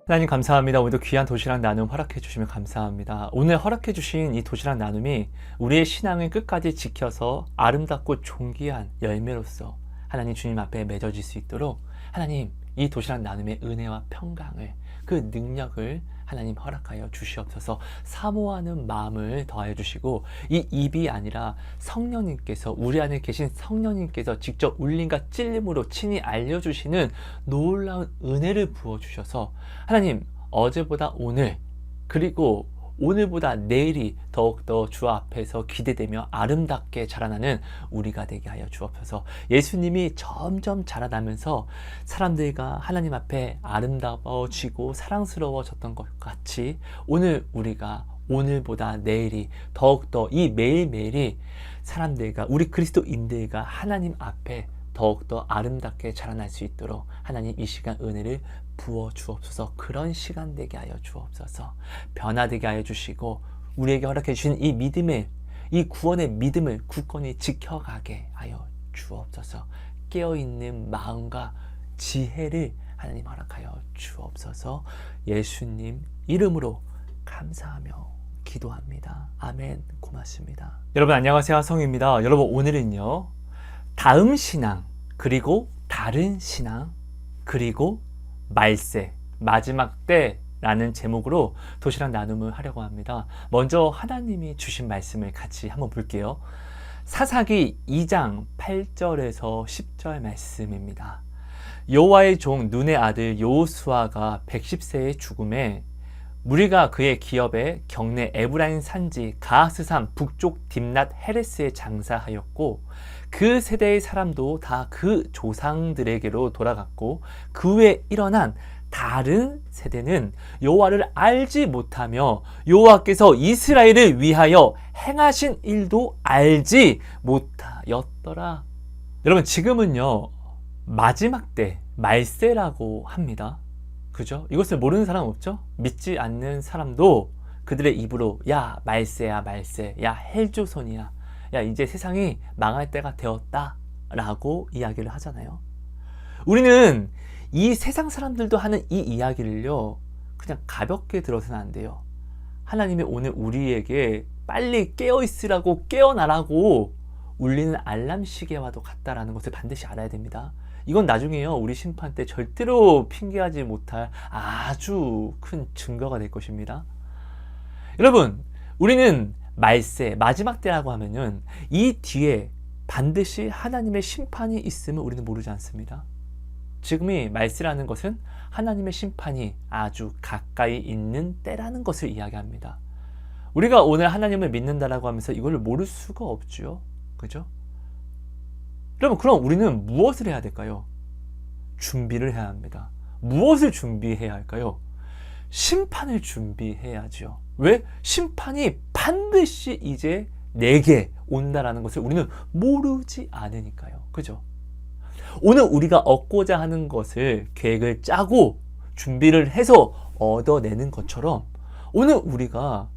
하나님 감사합니다. 오늘도 귀한 도시락 나눔 허락해 주시면 감사합니다. 오늘 허락해 주신 이 도시락 나눔이 우리의 신앙을 끝까지 지켜서 아름답고 존귀한 열매로서 하나님 주님 앞에 맺어질 수 있도록 하나님 이 도시락 나눔의 은혜와 평강을 그 능력을 하나님 허락하여 주시옵소서. 사모하는 마음을 더하여 주시고 이 입이 아니라 성령님께서 우리 안에 계신 성령님께서 직접 울림과 찔림으로 친히 알려주시는 놀라운 은혜를 부어주셔서 하나님 어제보다 오늘 그리고 오늘보다 내일이 더욱더 주 앞에서 기대되며 아름답게 자라나는 우리가 되게 하여 주옵소서. 예수님이 점점 자라나면서 사람들과 하나님 앞에 아름다워지고 사랑스러워졌던 것 같이 오늘 우리가 오늘보다 내일이 더욱더 이 매일매일이 사람들과 우리 그리스도인들과 하나님 앞에 더욱더 아름답게 자라날 수 있도록 하나님 이 시간 은혜를 부어 주옵소서. 그런 시간 되게 하여 주옵소서. 변화되게 하여 주시고 우리에게 허락해 주신 이 믿음을 이 구원의 믿음을 굳건히 지켜가게 하여 주옵소서. 깨어있는 마음과 지혜를 하나님 허락하여 주옵소서. 예수님 이름으로 감사하며 기도합니다. 아멘. 고맙습니다. 여러분 안녕하세요. 성입니다. 여러분 오늘은요 다음 신앙 그리고 다른 신앙 그리고 말세 마지막 때라는 제목으로 도시락 나눔을 하려고 합니다. 먼저 하나님이 주신 말씀을 같이 한번 볼게요. 사사기 2장 8절에서 10절 말씀입니다. 여호와의 종 눈의 아들 여호수아가 110세의 죽음에 무리가 그의 기업에 경내 에브라임 산지 가스산 북쪽 딥낫 헤레스에 장사하였고 그 세대의 사람도 다 그 조상들에게로 돌아갔고 그 후에 일어난 다른 세대는 여호와를 알지 못하며 여호와께서 이스라엘을 위하여 행하신 일도 알지 못하였더라. 여러분 지금은요 마지막 때 말세라고 합니다. 그죠? 이것을 모르는 사람 없죠? 믿지 않는 사람도 그들의 입으로 야 말세야 말세, 야 헬조선이야, 야 이제 세상이 망할 때가 되었다 라고 이야기를 하잖아요. 우리는 이 세상 사람들도 하는 이 이야기를요 그냥 가볍게 들어서는 안 돼요. 하나님이 오늘 우리에게 빨리 깨어있으라고 깨어나라고 울리는 알람 시계와도 같다라는 것을 반드시 알아야 됩니다. 이건 나중에요 우리 심판 때 절대로 핑계하지 못할 아주 큰 증거가 될 것입니다. 여러분 우리는 말세 마지막 때라고 하면은 이 뒤에 반드시 하나님의 심판이 있음을 우리는 모르지 않습니다. 지금이 말세라는 것은 하나님의 심판이 아주 가까이 있는 때라는 것을 이야기합니다. 우리가 오늘 하나님을 믿는다라고 하면서 이걸 모를 수가 없죠. 그죠? 여러분 그럼 우리는 무엇을 해야 될까요? 준비를 해야 합니다. 무엇을 준비해야 할까요? 심판을 준비해야죠. 왜? 심판이 반드시 이제 내게 온다라는 것을 우리는 모르지 않으니까요. 그죠? 오늘 우리가 얻고자 하는 것을 계획을 짜고 준비를 해서 얻어내는 것처럼 오늘 우리가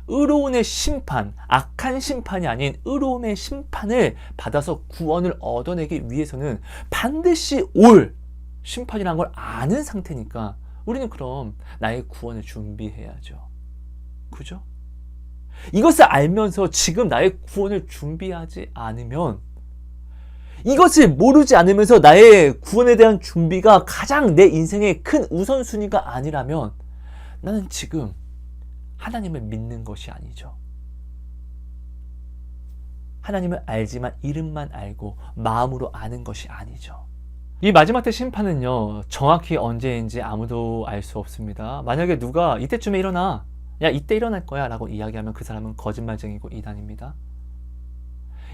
의로움의 심판, 악한 심판이 아닌 의로움의 심판을 받아서 구원을 얻어내기 위해서는 반드시 올 심판이라는 걸 아는 상태니까 우리는 그럼 나의 구원을 준비해야죠. 그죠? 이것을 알면서 지금 나의 구원을 준비하지 않으면 이것을 모르지 않으면서 나의 구원에 대한 준비가 가장 내 인생의 큰 우선순위가 아니라면 나는 지금 하나님을 믿는 것이 아니죠. 하나님을 알지만 이름만 알고 마음으로 아는 것이 아니죠. 이 마지막 때 심판은요 정확히 언제인지 아무도 알 수 없습니다. 만약에 누가 이때쯤에 일어나 야 이때 일어날 거야 라고 이야기하면 그 사람은 거짓말쟁이고 이단입니다.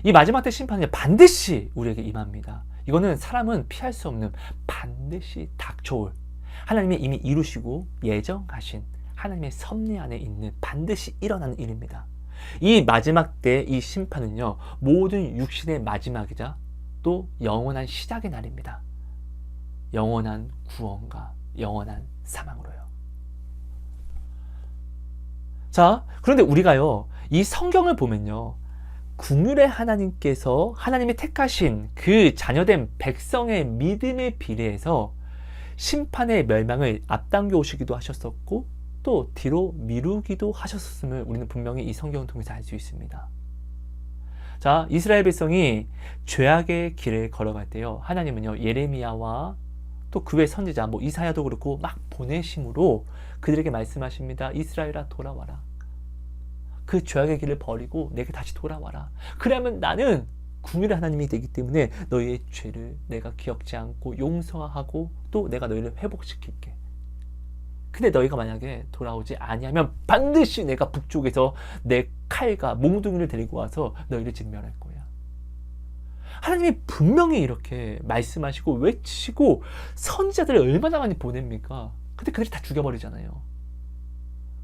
이 마지막 때 심판은 반드시 우리에게 임합니다. 이거는 사람은 피할 수 없는 반드시 닥쳐올 하나님이 이미 이루시고 예정하신 하나님의 섭리 안에 있는 반드시 일어나는 일입니다. 이 마지막 때 이 심판은요 모든 육신의 마지막이자 또 영원한 시작의 날입니다. 영원한 구원과 영원한 사망으로요. 자, 그런데 우리가요 이 성경을 보면요 국률의 하나님께서 하나님이 택하신 그 자녀된 백성의 믿음에 비례해서 심판의 멸망을 앞당겨 오시기도 하셨었고 또 뒤로 미루기도 하셨음을 우리는 분명히 이 성경을 통해서 알 수 있습니다. 자, 이스라엘 백성이 죄악의 길을 걸어갈 때요, 하나님은요 예레미야와 또 그 외 선지자 뭐 이사야도 그렇고 막 보내심으로 그들에게 말씀하십니다. 이스라엘아 돌아와라. 그 죄악의 길을 버리고 내게 다시 돌아와라. 그러면 나는 긍휼의 하나님이 되기 때문에 너희의 죄를 내가 기억지 않고 용서하고 또 내가 너희를 회복시킬게. 근데 너희가 만약에 돌아오지 아니하면 반드시 내가 북쪽에서 내 칼과 몽둥이를 데리고 와서 너희를 진멸할 거야. 하나님이 분명히 이렇게 말씀하시고 외치시고 선지자들을 얼마나 많이 보냅니까? 근데 그들이 다 죽여버리잖아요.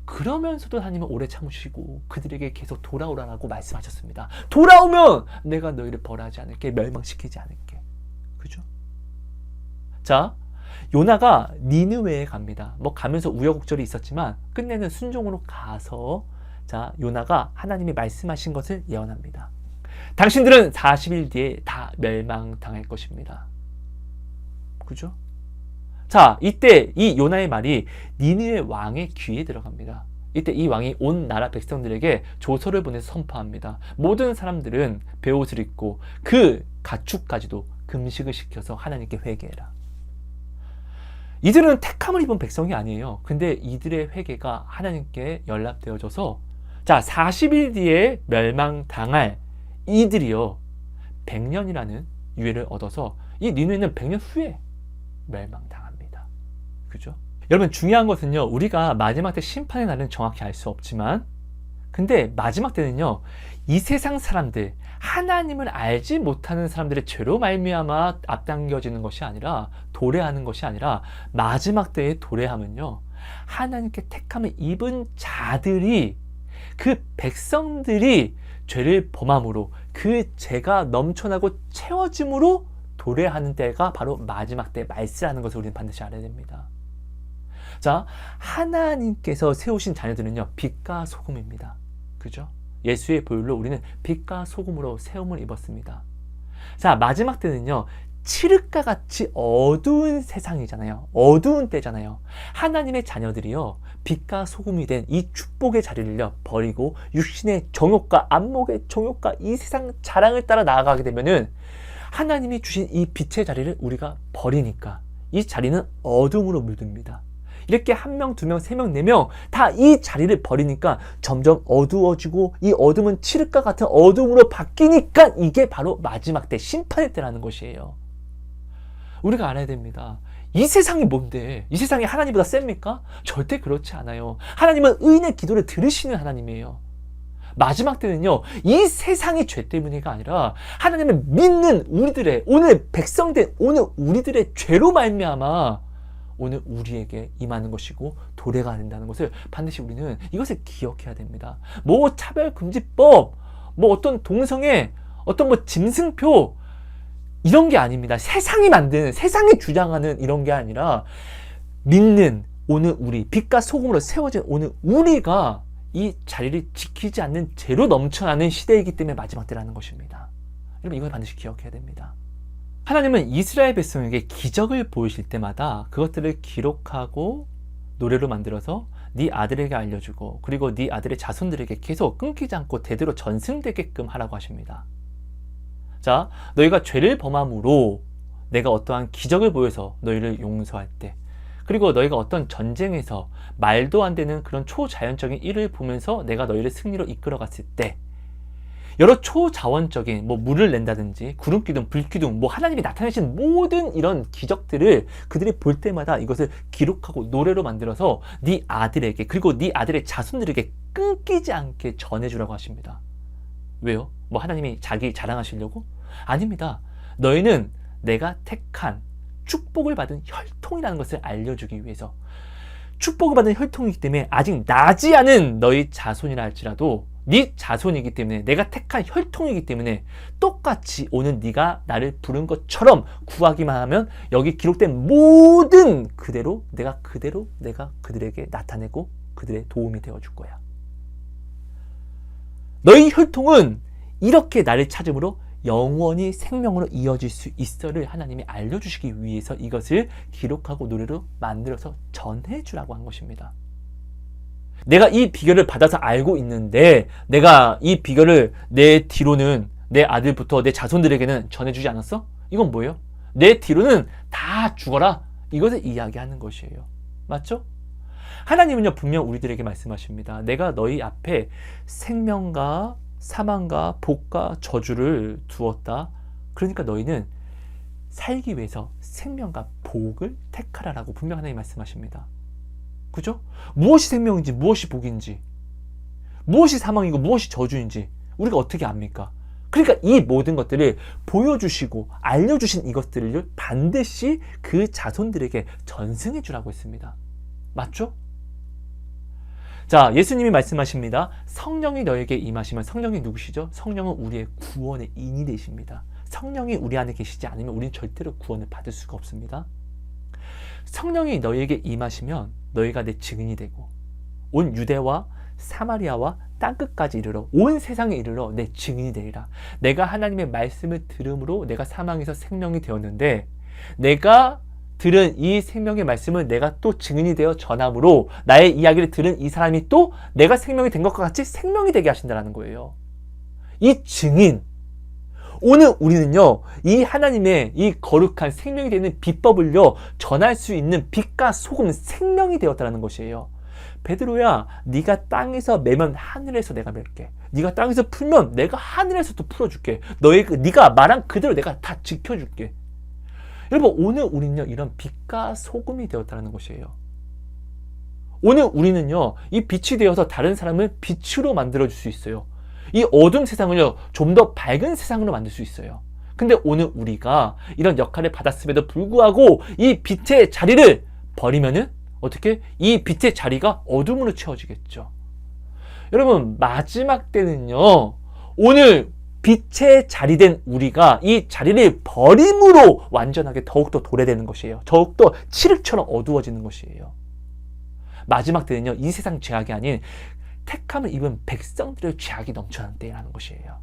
그러면서도 하나님은 오래 참으시고 그들에게 계속 돌아오라고 말씀하셨습니다. 돌아오면 내가 너희를 벌하지 않을게, 멸망시키지 않을게. 그죠? 자, 요나가 니느웨에 갑니다. 뭐 가면서 우여곡절이 있었지만 끝내는 순종으로 가서 자, 요나가 하나님이 말씀하신 것을 예언합니다. 당신들은 40일 뒤에 다 멸망당할 것입니다. 그죠? 자, 이때 이 요나의 말이 니느웨 왕의 귀에 들어갑니다. 이때 이 왕이 온 나라 백성들에게 조서를 보내서 선포합니다. 모든 사람들은 베옷을 입고 그 가축까지도 금식을 시켜서 하나님께 회개해라. 이들은 택함을 입은 백성이 아니에요. 근데 이들의 회개가 하나님께 연락되어져서 자, 40일 뒤에 멸망당할 이들이요 100년이라는 유예를 얻어서 이 니느웨는 100년 후에 멸망당합니다. 그죠? 여러분, 중요한 것은요, 우리가 마지막 때 심판의 날은 정확히 알 수 없지만 근데 마지막 때는요, 이 세상 사람들, 하나님을 알지 못하는 사람들의 죄로 말미암아 앞당겨지는 것이 아니라, 도래하는 것이 아니라 마지막 때의 도래함은요, 하나님께 택함을 입은 자들이, 그 백성들이 죄를 범함으로 그 죄가 넘쳐나고 채워짐으로 도래하는 때가 바로 마지막 때 말세라는 것을 우리는 반드시 알아야 됩니다. 자, 하나님께서 세우신 자녀들은요, 빛과 소금입니다. 그죠? 예수의 보혈로 우리는 빛과 소금으로 세움을 입었습니다. 자, 마지막 때는요, 칠흑과 같이 어두운 세상이잖아요. 어두운 때잖아요. 하나님의 자녀들이요, 빛과 소금이 된 이 축복의 자리를요 버리고 육신의 정욕과 안목의 정욕과 이 세상 자랑을 따라 나아가게 되면은 하나님이 주신 이 빛의 자리를 우리가 버리니까 이 자리는 어둠으로 물듭니다. 이렇게 1명, 2명, 3명, 4명 다 이 자리를 버리니까 점점 어두워지고 이 어둠은 칠흑과 같은 어둠으로 바뀌니까 이게 바로 마지막 때 심판의 때라는 것이에요. 우리가 알아야 됩니다. 이 세상이 뭔데? 이 세상이 하나님보다 셉니까? 절대 그렇지 않아요. 하나님은 의인의 기도를 들으시는 하나님이에요. 마지막 때는요, 이 세상의 죄 때문이가 아니라 하나님을 믿는 우리들의, 오늘 백성된 오늘 우리들의 죄로 말미암아 오늘 우리에게 임하는 것이고 도래가 된다는 것을 반드시 우리는 이것을 기억해야 됩니다. 뭐 차별금지법, 뭐 어떤 동성애, 어떤 뭐 짐승표 이런 게 아닙니다. 세상이 만드는, 세상이 주장하는 이런 게 아니라 믿는 오늘 우리, 빛과 소금으로 세워진 오늘 우리가 이 자리를 지키지 않는 죄로 넘쳐나는 시대이기 때문에 마지막 때라는 것입니다. 여러분, 이걸 반드시 기억해야 됩니다. 하나님은 이스라엘 백성에게 기적을 보이실 때마다 그것들을 기록하고 노래로 만들어서 네 아들에게 알려주고 그리고 네 아들의 자손들에게 계속 끊기지 않고 대대로 전승되게끔 하라고 하십니다. 자, 너희가 죄를 범함으로 내가 어떠한 기적을 보여서 너희를 용서할 때, 그리고 너희가 어떤 전쟁에서 말도 안 되는 그런 초자연적인 일을 보면서 내가 너희를 승리로 이끌어 갔을 때, 여러 초자원적인 뭐 물을 낸다든지 구름기둥, 불기둥, 뭐 하나님이 나타내신 모든 이런 기적들을 그들이 볼 때마다 이것을 기록하고 노래로 만들어서 네 아들에게 그리고 네 아들의 자손들에게 끊기지 않게 전해주라고 하십니다. 왜요? 뭐 하나님이 자기 자랑하시려고? 아닙니다. 너희는 내가 택한 축복을 받은 혈통이라는 것을 알려주기 위해서, 축복을 받은 혈통이기 때문에 아직 나지 않은 너희 자손이라 할지라도 네 자손이기 때문에, 내가 택한 혈통이기 때문에 똑같이 오늘 네가 나를 부른 것처럼 구하기만 하면 여기 기록된 모든 그대로 내가 그들에게 나타내고 그들의 도움이 되어줄 거야. 너희 혈통은 이렇게 나를 찾음으로 영원히 생명으로 이어질 수 있어를 하나님이 알려주시기 위해서 이것을 기록하고 노래로 만들어서 전해주라고 한 것입니다. 내가 이 비결을 받아서 알고 있는데 내가 이 비결을 내 뒤로는 내 아들부터 내 자손들에게는 전해주지 않았어? 이건 뭐예요? 내 뒤로는 다 죽어라. 이것을 이야기하는 것이에요. 맞죠? 하나님은요 분명 우리들에게 말씀하십니다. 내가 너희 앞에 생명과 사망과 복과 저주를 두었다. 그러니까 너희는 살기 위해서 생명과 복을 택하라라고 분명 하나님 말씀하십니다. 그죠? 무엇이 생명인지 무엇이 복인지 무엇이 사망이고 무엇이 저주인지 우리가 어떻게 압니까? 그러니까 이 모든 것들을 보여주시고 알려주신 이것들을 반드시 그 자손들에게 전승해 주라고 했습니다. 맞죠? 자, 예수님이 말씀하십니다. 성령이 너에게 임하시면 성령이 누구시죠? 성령은 우리의 구원의 인이 되십니다. 성령이 우리 안에 계시지 않으면 우리는 절대로 구원을 받을 수가 없습니다. 성령이 너에게 임하시면 너희가 내 증인이 되고 온 유대와 사마리아와 땅끝까지 이르러 온 세상에 이르러 내 증인이 되리라. 내가 하나님의 말씀을 들음으로 내가 사망에서 생명이 되었는데 내가 들은 이 생명의 말씀을 내가 또 증인이 되어 전함으로 나의 이야기를 들은 이 사람이 또 내가 생명이 된 것과 같이 생명이 되게 하신다는 거예요. 이 증인, 오늘 우리는요 이 하나님의 이 거룩한 생명이 되는 비법을요 전할 수 있는 빛과 소금 생명이 되었다는 것이에요. 베드로야, 네가 땅에서 매면 하늘에서 내가 맬게. 네가 땅에서 풀면 내가 하늘에서 또 풀어줄게. 네가 말한 그대로 내가 다 지켜줄게. 여러분, 오늘 우리는요 이런 빛과 소금이 되었다는 것이에요. 오늘 우리는요 이 빛이 되어서 다른 사람을 빛으로 만들어줄 수 있어요. 이 어두운 세상을요 좀 더 밝은 세상으로 만들 수 있어요. 근데 오늘 우리가 이런 역할을 받았음에도 불구하고 이 빛의 자리를 버리면은 어떻게? 이 빛의 자리가 어둠으로 채워지겠죠. 여러분, 마지막 때는요 오늘 빛의 자리 된 우리가 이 자리를 버림으로 완전하게 더욱더 도래되는 것이에요. 더욱더 칠흑처럼 어두워지는 것이에요. 마지막 때는요 이 세상 죄악이 아닌 택함을 입은 백성들의 죄악이 넘쳐나는 때라는 것이에요.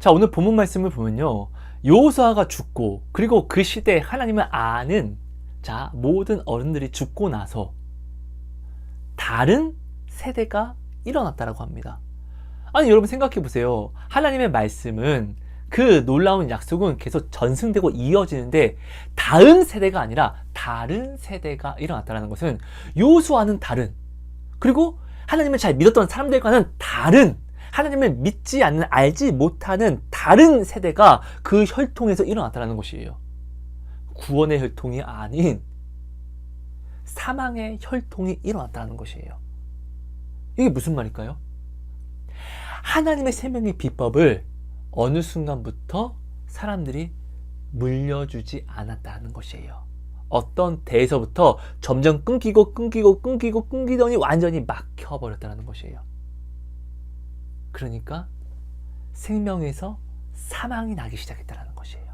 자, 오늘 본문 말씀을 보면요 여호수아가 죽고 그리고 그 시대에 하나님을 아는 자 모든 어른들이 죽고 나서 다른 세대가 일어났다라고 합니다. 아니, 여러분 생각해 보세요. 하나님의 말씀은 그 놀라운 약속은 계속 전승되고 이어지는데 다음 세대가 아니라 다른 세대가 일어났다는 것은 여호수아는 다른, 그리고 하나님을 잘 믿었던 사람들과는 다른, 하나님을 믿지 않는, 알지 못하는 다른 세대가 그 혈통에서 일어났다는 것이에요. 구원의 혈통이 아닌 사망의 혈통이 일어났다는 것이에요. 이게 무슨 말일까요? 하나님의 생명의 비법을 어느 순간부터 사람들이 물려주지 않았다는 것이에요. 어떤 데에서부터 점점 끊기더니 완전히 막혀버렸다는 것이에요. 그러니까 생명에서 사망이 나기 시작했다는 것이에요.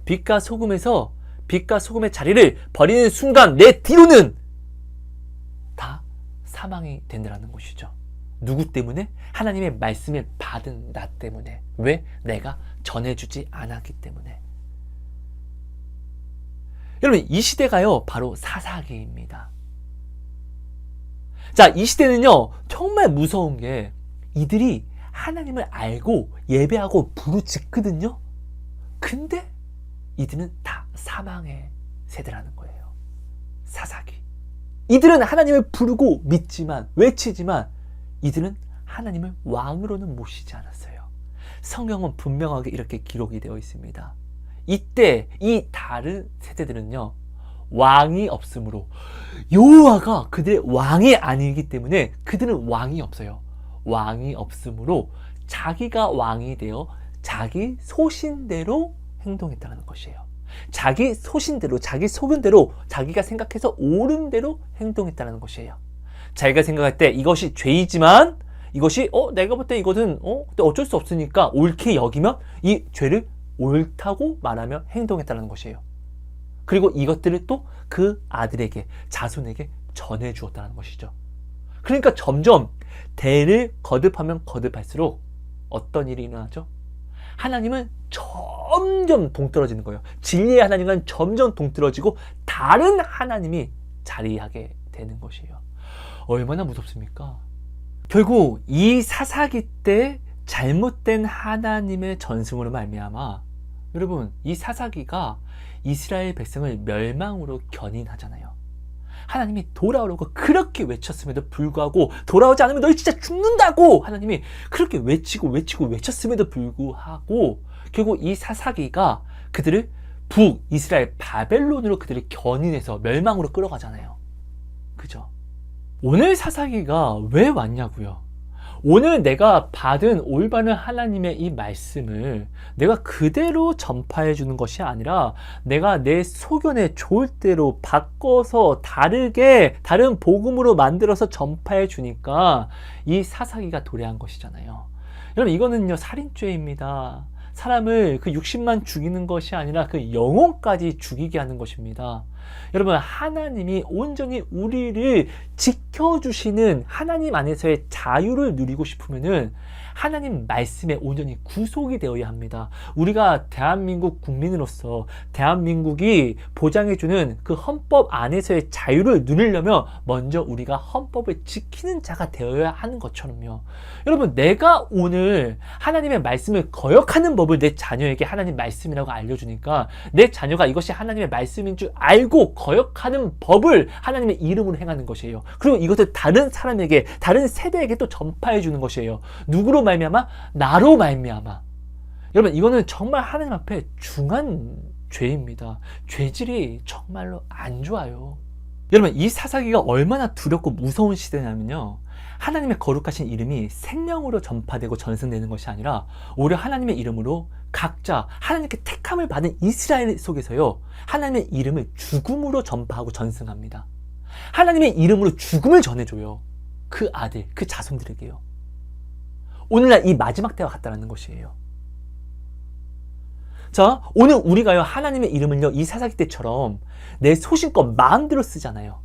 빛과 소금에서 빛과 소금의 자리를 버리는 순간 내 뒤로는 다 사망이 된다는 것이죠. 누구 때문에? 하나님의 말씀을 받은 나 때문에. 왜? 내가 전해주지 않았기 때문에. 여러분, 이 시대가요 바로 사사기입니다. 자, 이 시대는요 정말 무서운 게 이들이 하나님을 알고 예배하고 부르짖거든요. 근데 이들은 다 사망의 세대라는 거예요. 사사기. 이들은 하나님을 부르고 믿지만, 외치지만 이들은 하나님을 왕으로는 모시지 않았어요. 성경은 분명하게 이렇게 기록이 되어 있습니다. 이때 이 다른 세대들은요 왕이 없으므로, 여호와가 그들의 왕이 아니기 때문에 그들은 왕이 없어요. 왕이 없으므로 자기가 왕이 되어 자기 소신대로 행동했다는 것이에요. 자기 소신대로, 자기 소견대로, 자기가 생각해서 옳은 대로 행동했다는 것이에요. 자기가 생각할 때 이것이 죄이지만 이것이 내가 볼 때 이것은 어쩔 수 없으니까 옳게 여기면 이 죄를 옳다고 말하며 행동했다는 것이에요. 그리고 이것들을 또 그 아들에게, 자손에게 전해 주었다는 것이죠. 그러니까 점점 대를 거듭하면 거듭할수록 어떤 일이 일어나죠? 하나님은 점점 동떨어지는 거예요. 진리의 하나님은 점점 동떨어지고 다른 하나님이 자리하게 되는 것이에요. 얼마나 무섭습니까? 결국 이 사사기 때 잘못된 하나님의 전승으로 말미암아 여러분 이 사사기가 이스라엘 백성을 멸망으로 견인하잖아요. 하나님이 돌아오라고 그렇게 외쳤음에도 불구하고 돌아오지 않으면 너희 진짜 죽는다고 하나님이 그렇게 외쳤음에도 불구하고 결국 이 사사기가 그들을 북이스라엘 바벨론으로 그들을 견인해서 멸망으로 끌어가잖아요. 그죠? 오늘 사사기가 왜 왔냐고요? 오늘 내가 받은 올바른 하나님의 이 말씀을 내가 그대로 전파해 주는 것이 아니라 내가 내 소견에 좋을 대로 바꿔서 다른 복음으로 만들어서 전파해 주니까 이 사사기가 도래한 것이잖아요. 여러분 이거는요 살인죄입니다. 사람을 그 60만 죽이는 것이 아니라 그 영혼까지 죽이게 하는 것입니다. 여러분 하나님이 온전히 우리를 지켜주시는 하나님 안에서의 자유를 누리고 싶으면은 하나님 말씀에 온전히 구속이 되어야 합니다. 우리가 대한민국 국민으로서 대한민국이 보장해주는 그 헌법 안에서의 자유를 누리려면 먼저 우리가 헌법을 지키는 자가 되어야 하는 것처럼요. 여러분 내가 오늘 하나님의 말씀을 거역하는 법을 내 자녀에게 하나님 말씀이라고 알려주니까 내 자녀가 이것이 하나님의 말씀인 줄 알고 거역하는 법을 하나님의 이름으로 행하는 것이에요. 그리고 이것을 다른 사람에게 다른 세대에게 또 전파해 주는 것이에요. 누구로 말미암아? 나로 말미암아. 여러분 이거는 정말 하나님 앞에 중한 죄입니다. 죄질이 정말로 안 좋아요. 여러분 이 사사기가 얼마나 두렵고 무서운 시대냐면요, 하나님의 거룩하신 이름이 생명으로 전파되고 전승되는 것이 아니라 오히려 하나님의 이름으로 각자 하나님께 택함을 받은 이스라엘 속에서요 하나님의 이름을 죽음으로 전파하고 전승합니다. 하나님의 이름으로 죽음을 전해줘요. 그 아들, 그 자손들에게요. 오늘날 이 마지막 때와 같다는 것이에요. 자, 오늘 우리가요 하나님의 이름을요 이 사사기 때처럼 내 소신껏 마음대로 쓰잖아요.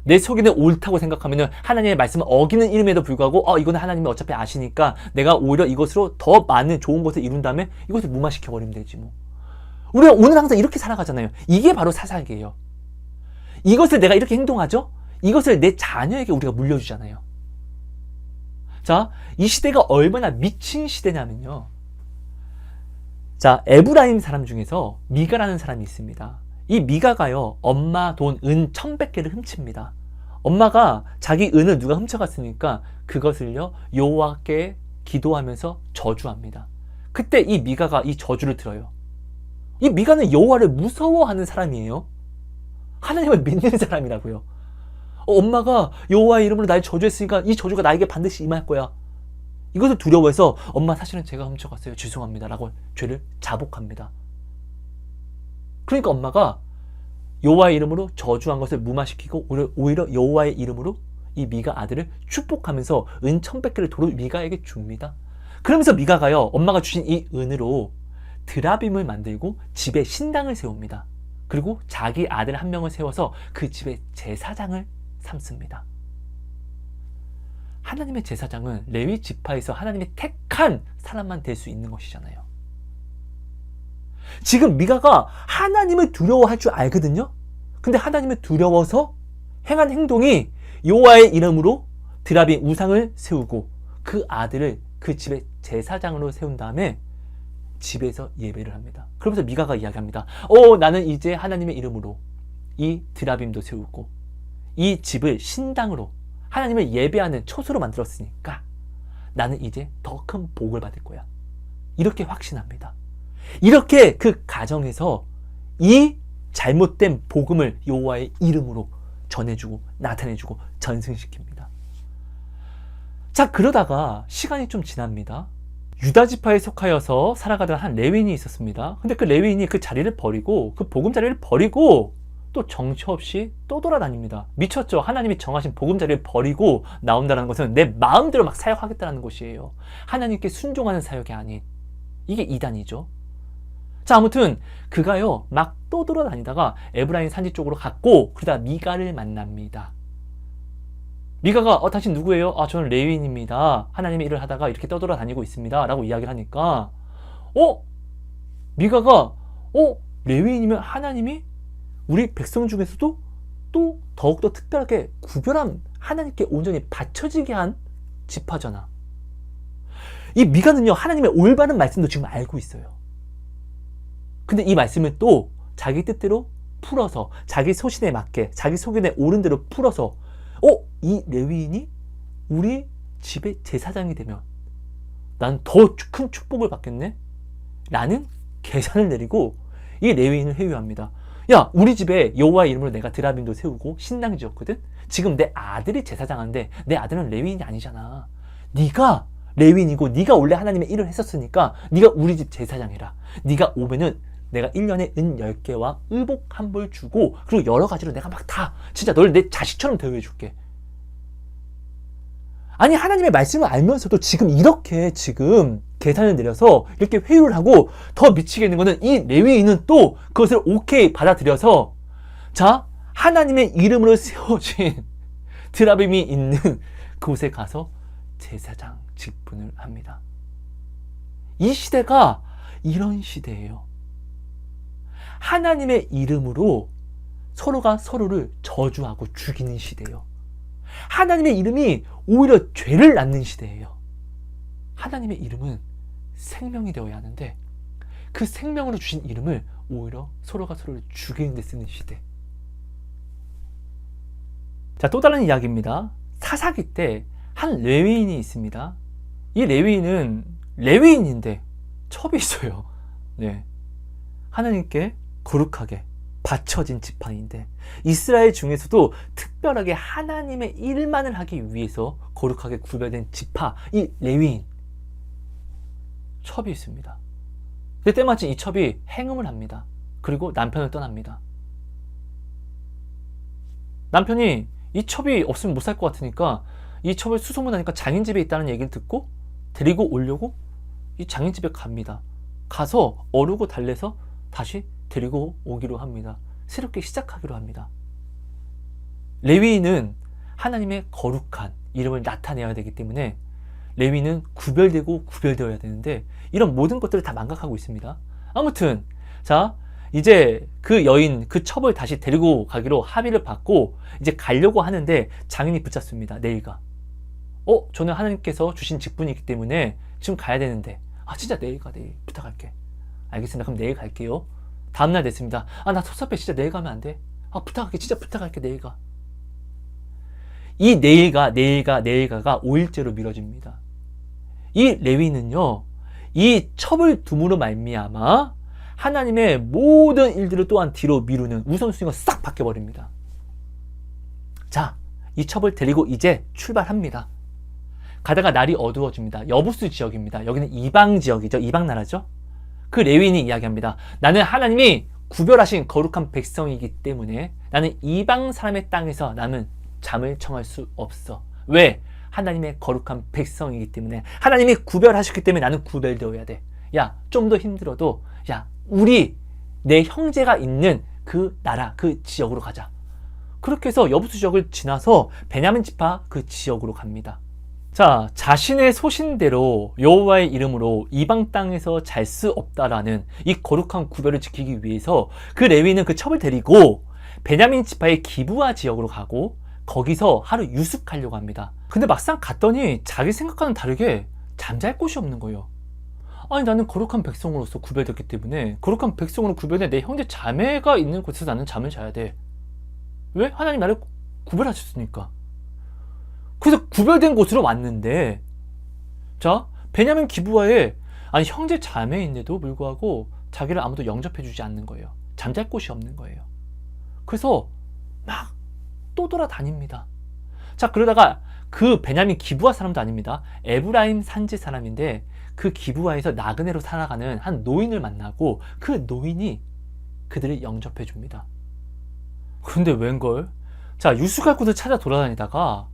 내 속에는 옳다고 생각하면은 하나님의 말씀을 어기는 이름에도 불구하고 이거는 하나님이 어차피 아시니까 내가 오히려 이것으로 더 많은 좋은 것을 이룬 다음에 이것을 무마시켜 버리면 되지 뭐. 우리가 오늘 항상 이렇게 살아가잖아요. 이게 바로 사사기예요. 이것을 내가 이렇게 행동하죠? 이것을 내 자녀에게 우리가 물려주잖아요. 자, 이 시대가 얼마나 미친 시대냐면요, 자, 에브라임 사람 중에서 미가라는 사람이 있습니다. 이 미가가요 엄마 돈 은 1,100개를 훔칩니다. 엄마가 자기 은을 누가 훔쳐갔으니까 그것을요 여호와께 기도하면서 저주합니다. 그때 이 미가가 이 저주를 들어요. 이 미가는 여호와를 무서워하는 사람이에요. 하나님을 믿는 사람이라고요. 엄마가 여호와의 이름으로 날 저주했으니까 이 저주가 나에게 반드시 임할 거야. 이것을 두려워해서 엄마 사실은 제가 훔쳐갔어요. 죄송합니다. 라고 죄를 자복합니다. 그러니까 엄마가 여호와의 이름으로 저주한 것을 무마시키고 오히려 여호와의 이름으로 이 미가 아들을 축복하면서 은 1,100개를 도로 미가에게 줍니다. 그러면서 미가가요 엄마가 주신 이 은으로 드라빔을 만들고 집에 신당을 세웁니다. 그리고 자기 아들 한 명을 세워서 그 집의 제사장을 삼습니다. 하나님의 제사장은 레위 지파에서 하나님이 택한 사람만 될 수 있는 것이잖아요. 지금 미가가 하나님을 두려워할 줄 알거든요. 근데 하나님을 두려워서 행한 행동이 여호와의 이름으로 드라빔 우상을 세우고 그 아들을 그 집의 제사장으로 세운 다음에 집에서 예배를 합니다. 그러면서 미가가 이야기합니다. 나는 이제 하나님의 이름으로 이 드라빔도 세우고 이 집을 신당으로 하나님을 예배하는 처소로 만들었으니까 나는 이제 더 큰 복을 받을 거야. 이렇게 확신합니다. 이렇게 그 가정에서 이 잘못된 복음을 여호와의 이름으로 전해주고 나타내주고 전승시킵니다. 자, 그러다가 시간이 좀 지납니다. 유다 지파에 속하여서 살아가던 한 레위인이 있었습니다. 근데 그 레위인이 그 자리를 버리고 그 보금자리를 버리고 또 정처 없이 또 돌아다닙니다. 미쳤죠? 하나님이 정하신 보금자리를 버리고 나온다는 것은 내 마음대로 막 사역하겠다는 것이에요. 하나님께 순종하는 사역이 아닌, 이게 이단이죠. 자, 아무튼 그가요 막 또 돌아다니다가 에브라임 산지 쪽으로 갔고 그러다 미가를 만납니다. 미가가 당신 누구예요? 저는 레위인입니다. 하나님의 일을 하다가 이렇게 떠돌아다니고 있습니다. 라고 이야기를 하니까 미가가 레위인이면 하나님이 우리 백성 중에서도 또 더욱더 특별하게 구별한 하나님께 온전히 바쳐지게 한 지파잖아. 이 미가는요, 하나님의 올바른 말씀도 지금 알고 있어요. 근데 이 말씀을 또 자기 뜻대로 풀어서, 자기 소신에 맞게, 자기 소견에 옳은 대로 풀어서 이 레위인이 우리 집의 제사장이 되면 난 더 큰 축복을 받겠네? 라는 계산을 내리고 이 레위인을 회유합니다. 야, 우리 집에 여호와의 이름으로 내가 드라빔도 세우고 신당 지었거든? 지금 내 아들이 제사장인데 내 아들은 레위인이 아니잖아. 네가 레위인이고 네가 원래 하나님의 일을 했었으니까 네가 우리 집 제사장이라. 네가 오면은 내가 1년에 은 10개와 의복 한 벌 주고 그리고 여러 가지로 내가 막 다 진짜 널 내 자식처럼 대우해줄게. 아니, 하나님의 말씀을 알면서도 지금 이렇게 계산을 내려서 이렇게 회유를 하고 더 미치게 있는 거는 이 레위인은 또 그것을 오케이 받아들여서 자, 하나님의 이름으로 세워진 드라빔이 있는 그곳에 가서 제사장 직분을 합니다. 이 시대가 이런 시대예요. 하나님의 이름으로 서로가 서로를 저주하고 죽이는 시대예요. 하나님의 이름이 오히려 죄를 낳는 시대예요. 하나님의 이름은 생명이 되어야 하는데 그 생명으로 주신 이름을 오히려 서로가 서로를 죽이는 데 쓰는 시대. 자, 또 다른 이야기입니다. 사사기 때 한 레위인이 있습니다. 이 레위인은 레위인인데 첩이 있어요. 네. 하나님께 거룩하게 바쳐진 지파인데 이스라엘 중에서도 특별하게 하나님의 일만을 하기 위해서 거룩하게 구별된 지파, 이 레위인 첩이 있습니다. 근데 때마침 이 첩이 행음을 합니다. 그리고 남편을 떠납니다. 남편이 이 첩이 없으면 못 살 것 같으니까 이 첩을 수소문하니까 장인집에 있다는 얘기를 듣고 데리고 오려고 이 장인집에 갑니다. 가서 어르고 달래서 다시 데리고 오기로 합니다. 새롭게 시작하기로 합니다. 레위인은 하나님의 거룩한 이름을 나타내야 되기 때문에 레위는 구별되고 구별되어야 되는데 이런 모든 것들을 다 망각하고 있습니다. 아무튼 자, 이제 그 여인, 그 첩을 다시 데리고 가기로 합의를 받고 이제 가려고 하는데 장인이 붙잡습니다. 내일 가. 저는 하나님께서 주신 직분이기 때문에 지금 가야 되는데 진짜 내일 가. 내일 부탁할게. 알겠습니다. 그럼 내일 갈게요. 다음날 됐습니다. 나 섭섭해. 진짜 내일 가면 안 돼? 부탁할게. 진짜 부탁할게. 내일 가. 이 내일가가 5일째로 미뤄집니다. 이 레위는요, 이 첩을 둠으로 말미암아 하나님의 모든 일들을 또한 뒤로 미루는 우선순위가 싹 바뀌어버립니다. 자, 이 첩을 데리고 이제 출발합니다. 가다가 날이 어두워집니다. 여부수 지역입니다. 여기는 이방 지역이죠. 이방 나라죠. 그 레위인이 이야기합니다. 나는 하나님이 구별하신 거룩한 백성이기 때문에 나는 이방 사람의 땅에서 나는 잠을 청할 수 없어. 왜? 하나님의 거룩한 백성이기 때문에, 하나님이 구별하셨기 때문에 나는 구별되어야 돼. 야, 좀 더 힘들어도 야, 내 형제가 있는 그 나라, 그 지역으로 가자. 그렇게 해서 여부수 지역을 지나서 베냐민 지파 그 지역으로 갑니다. 자, 자신의 소신대로 여호와의 이름으로 이방 땅에서 잘 수 없다라는 이 거룩한 구별을 지키기 위해서 그 레위는 그 첩을 데리고 베냐민 지파의 기브아 지역으로 가고 거기서 하루 유숙하려고 합니다. 근데 막상 갔더니 자기 생각과는 다르게 잠잘 곳이 없는 거예요. 아니, 나는 거룩한 백성으로서 구별됐기 때문에 거룩한 백성으로 구별된 내 형제 자매가 있는 곳에서 나는 잠을 자야 돼. 왜? 하나님 나를 구별하셨으니까. 그래서 구별된 곳으로 왔는데, 자, 베냐민 기브아에 형제 자매인데도 불구하고 자기를 아무도 영접해주지 않는 거예요. 잠잘 곳이 없는 거예요. 그래서 막 또 돌아다닙니다. 자, 그러다가 그 베냐민 기브아 사람도 아닙니다. 에브라임 산지 사람인데 그 기브아에서 나그네로 살아가는 한 노인을 만나고 그 노인이 그들을 영접해 줍니다. 그런데 웬걸? 자, 유숙할 곳을 찾아 돌아다니다가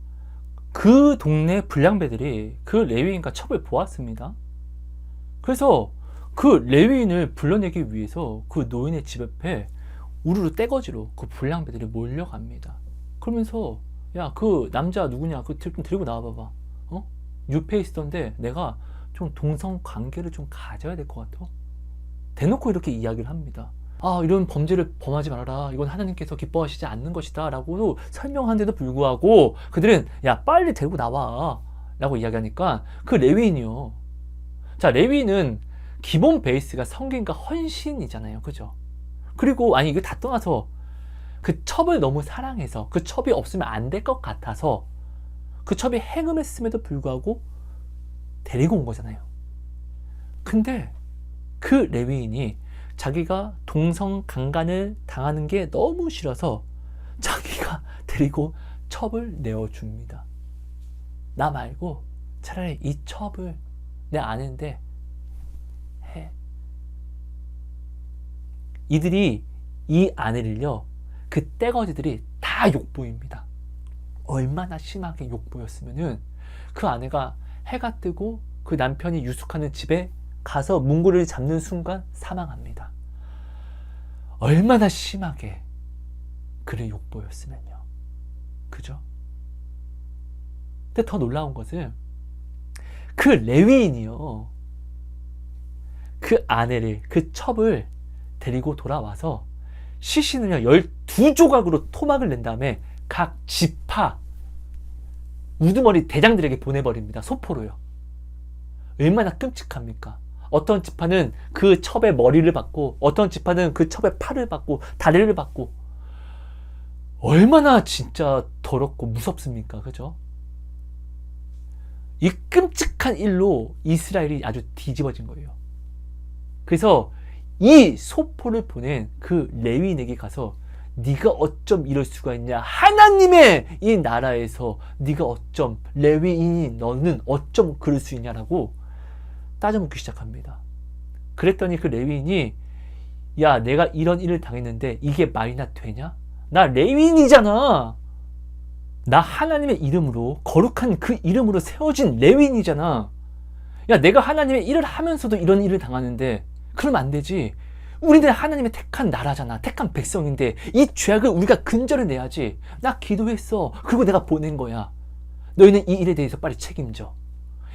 그 동네 불량배들이 그 레위인과 첩을 보았습니다. 그래서 그 레위인을 불러내기 위해서 그 노인의 집 옆에 우르르 떼거지로 그 불량배들이 몰려갑니다. 그러면서 야, 그 남자 누구냐? 그 좀 데리고 나와봐봐. 어? 뉴페이스던데 내가 좀 동성 관계를 좀 가져야 될 것 같아. 대놓고 이렇게 이야기를 합니다. 아, 이런 범죄를 범하지 말아라. 이건 하나님께서 기뻐하시지 않는 것이다. 라고 설명하는데도 불구하고 그들은 야, 빨리 데리고 나와. 라고 이야기하니까 그 레위인이요. 자, 레위인은 기본 베이스가 성경과 헌신이잖아요. 그죠? 그리고 아니 이거 다 떠나서 그 첩을 너무 사랑해서 그 첩이 없으면 안 될 것 같아서 그 첩이 행음했음에도 불구하고 데리고 온 거잖아요. 근데 그 레위인이 자기가 동성 강간을 당하는 게 너무 싫어서 자기가 데리고 첩을 내어줍니다. 나 말고 차라리 이 첩을 내 아내인데 해. 이들이 이 아내를요, 그 떼거지들이 다 욕보입니다. 얼마나 심하게 욕보였으면은 그 아내가 해가 뜨고 그 남편이 유숙하는 집에 가서 문고리를 잡는 순간 사망합니다. 얼마나 심하게 그를 욕보였으면요. 그죠? 근데 더 놀라운 것은 그 레위인이요, 그 아내를, 그 첩을 데리고 돌아와서 시신을요 12조각으로 토막을 낸 다음에 각 지파 우두머리 대장들에게 보내버립니다. 소포로요. 얼마나 끔찍합니까? 어떤 지파는 그 첩의 머리를 받고 어떤 지파는 그 첩의 팔을 받고 다리를 받고 얼마나 진짜 더럽고 무섭습니까? 그죠? 이 끔찍한 일로 이스라엘이 아주 뒤집어진 거예요. 그래서 이 소포를 보낸 그 레위인에게 가서 네가 어쩜 이럴 수가 있냐, 하나님의 이 나라에서 네가 어쩜, 레위인이 너는 어쩜 그럴 수 있냐라고 따져묻기 시작합니다. 그랬더니 그 레위인이 야, 내가 이런 일을 당했는데 이게 말이나 되냐? 나 레위인이잖아. 나 하나님의 이름으로, 거룩한 그 이름으로 세워진 레위인이잖아. 야, 내가 하나님의 일을 하면서도 이런 일을 당하는데 그러면 안 되지. 우리는 하나님의 택한 나라잖아. 택한 백성인데 이 죄악을 우리가 근절해내야지. 나 기도했어. 그리고 내가 보낸 거야. 너희는 이 일에 대해서 빨리 책임져.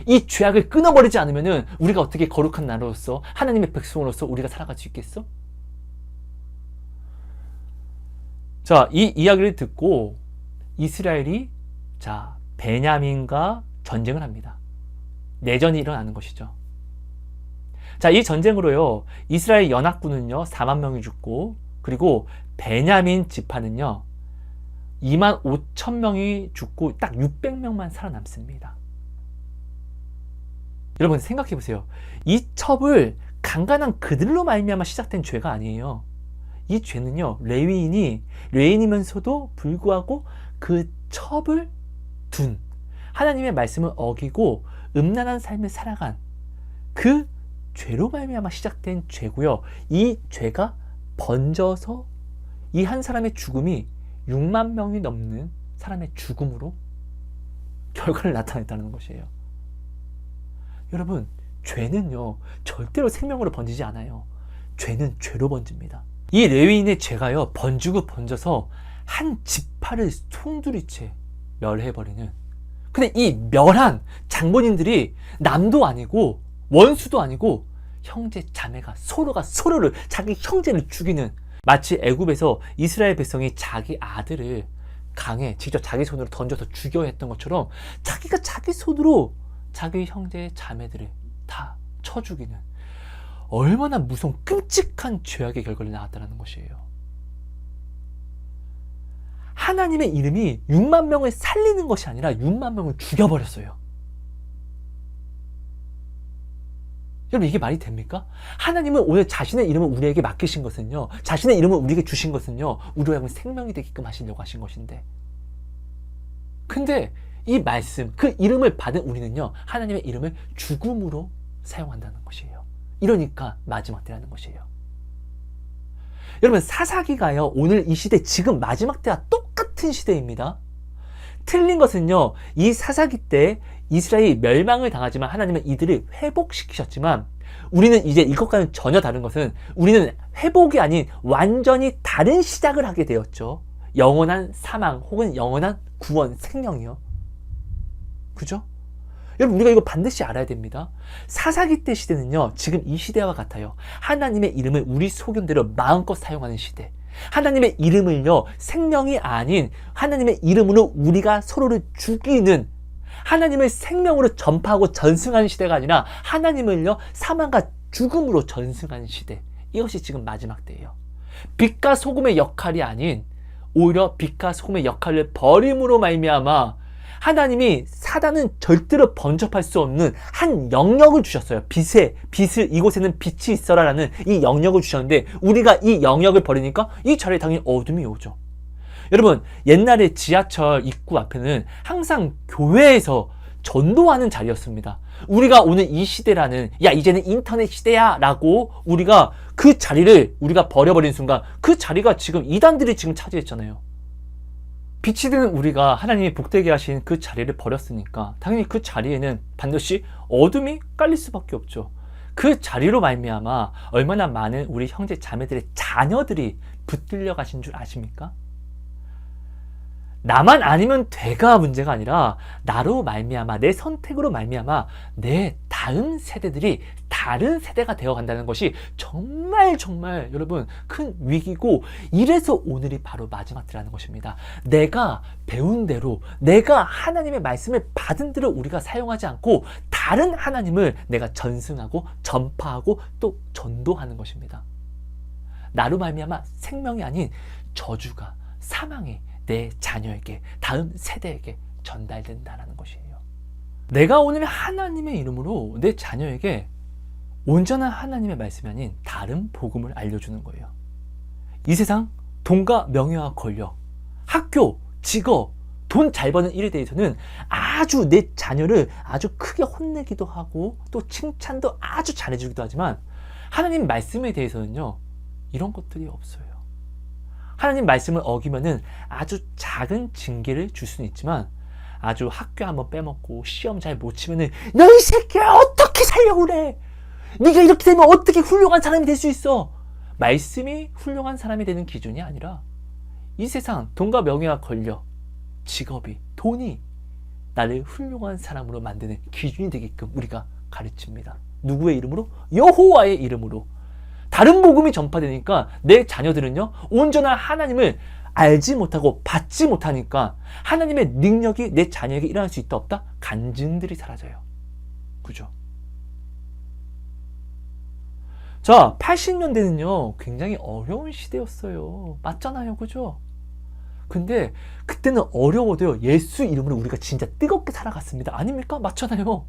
이 죄악을 끊어버리지 않으면 우리가 어떻게 거룩한 나라로서 하나님의 백성으로서 우리가 살아갈 수 있겠어? 자, 이 이야기를 듣고 이스라엘이 자 베냐민과 전쟁을 합니다. 내전이 일어나는 것이죠. 자, 이 전쟁으로요 이스라엘 연합군은요 4만 명이 죽고, 그리고 베냐민 지파는요 2만 5천 명이 죽고 딱 600명만 살아남습니다. 여러분 생각해 보세요. 이 첩을 강간한 그들로 말미암아 시작된 죄가 아니에요. 이 죄는요 레위인이면서도 불구하고 그 첩을 둔, 하나님의 말씀을 어기고 음란한 삶을 살아간 그 죄로 말미암아 시작된 죄고요. 이 죄가 번져서 이 한 사람의 죽음이 6만 명이 넘는 사람의 죽음으로 결과를 나타냈다는 것이에요. 여러분, 죄는요 절대로 생명으로 번지지 않아요. 죄는 죄로 번집니다. 이 레위인의 죄가요 번지고 번져서 한 지파를 송두리째 멸해버리는, 근데 이 멸한 장본인들이 남도 아니고 원수도 아니고 형제 자매가 서로가 서로를, 자기 형제를 죽이는, 마치 애굽에서 이스라엘 백성이 자기 아들을 강에 직접 자기 손으로 던져서 죽여야 했던 것처럼 자기가 자기 손으로 자기 형제 자매들을 다 쳐 죽이는, 얼마나 무서운 끔찍한 죄악의 결과를 낳았다는 것이에요. 하나님의 이름이 6만 명을 살리는 것이 아니라 6만 명을 죽여버렸어요. 여러분, 이게 말이 됩니까? 하나님은 오늘 자신의 이름을 우리에게 맡기신 것은요, 자신의 이름을 우리에게 주신 것은요, 우리에게 생명이 되게끔 하시려고 하신 것인데, 근데 이 말씀, 그 이름을 받은 우리는요 하나님의 이름을 죽음으로 사용한다는 것이에요. 이러니까 마지막 때라는 것이에요. 여러분, 사사기가요 오늘 이 시대, 지금 마지막 때와 똑같은 시대입니다. 틀린 것은요, 이 사사기 때 이스라엘이 멸망을 당하지만 하나님은 이들을 회복시키셨지만, 우리는 이제 이것과는 전혀 다른 것은 우리는 회복이 아닌 완전히 다른 시작을 하게 되었죠. 영원한 사망 혹은 영원한 구원, 생명이요. 그죠? 여러분, 우리가 이거 반드시 알아야 됩니다. 사사기 때 시대는요, 지금 이 시대와 같아요. 하나님의 이름을 우리 소견대로 마음껏 사용하는 시대. 하나님의 이름을요, 생명이 아닌 하나님의 이름으로 우리가 서로를 죽이는, 하나님을 생명으로 전파하고 전승하는 시대가 아니라 하나님을요, 사망과 죽음으로 전승하는 시대. 이것이 지금 마지막 때예요. 빛과 소금의 역할이 아닌 오히려 빛과 소금의 역할을 버림으로 말미암아 하나님이 사단은 절대로 번접할 수 없는 한 영역을 주셨어요. 빛을 이곳에는 빛이 있어라라는 이 영역을 주셨는데, 우리가 이 영역을 버리니까 이 자리에 당연히 어둠이 오죠. 여러분, 옛날에 지하철 입구 앞에는 항상 교회에서 전도하는 자리였습니다. 우리가 오늘 이 시대라는, 야 이제는 인터넷 시대야 라고 우리가 그 자리를 우리가 버려버린 순간 그 자리가 지금 이단들이 지금 차지했잖아요. 빛이 되는 우리가 하나님이 복되게 하신 그 자리를 버렸으니까 당연히 그 자리에는 반드시 어둠이 깔릴 수밖에 없죠. 그 자리로 말미암아 얼마나 많은 우리 형제 자매들의 자녀들이 붙들려 가신 줄 아십니까? 나만 아니면 돼가 문제가 아니라 나로 말미암아, 내 선택으로 말미암아 내 다음 세대들이 다른 세대가 되어간다는 것이 정말 여러분 큰 위기고, 이래서 오늘이 바로 마지막 때라는 것입니다. 내가 배운 대로, 내가 하나님의 말씀을 받은 대로 우리가 사용하지 않고 다른 하나님을 내가 전승하고 전파하고 또 전도하는 것입니다. 나로 말미암아 생명이 아닌 저주가, 사망이 내 자녀에게, 다음 세대에게 전달된다는 것이에요. 내가 오늘 하나님의 이름으로 내 자녀에게 온전한 하나님의 말씀이 아닌 다른 복음을 알려주는 거예요. 이 세상 돈과 명예와 권력, 학교, 직업, 돈 잘 버는 일에 대해서는 아주 내 자녀를 아주 크게 혼내기도 하고 또 칭찬도 아주 잘해주기도 하지만, 하나님 말씀에 대해서는요, 이런 것들이 없어요. 하나님 말씀을 어기면은 아주 작은 징계를 줄 수는 있지만, 아주 학교 한번 빼먹고 시험 잘 못 치면은 너 이 새끼야 어떻게 살려고 그래, 네가 이렇게 되면 어떻게 훌륭한 사람이 될 수 있어. 말씀이 훌륭한 사람이 되는 기준이 아니라 이 세상 돈과 명예와 권력, 직업이, 돈이 나를 훌륭한 사람으로 만드는 기준이 되게끔 우리가 가르칩니다. 누구의 이름으로? 여호와의 이름으로. 다른 복음이 전파되니까 내 자녀들은요, 온전한 하나님을 알지 못하고 받지 못하니까 하나님의 능력이 내 자녀에게 일어날 수 있다 없다? 간증들이 사라져요. 그죠? 자, 80년대는요 굉장히 어려운 시대였어요. 맞잖아요. 그죠? 근데 그때는 어려워도요, 예수 이름으로 우리가 진짜 뜨겁게 살아갔습니다. 아닙니까? 맞잖아요.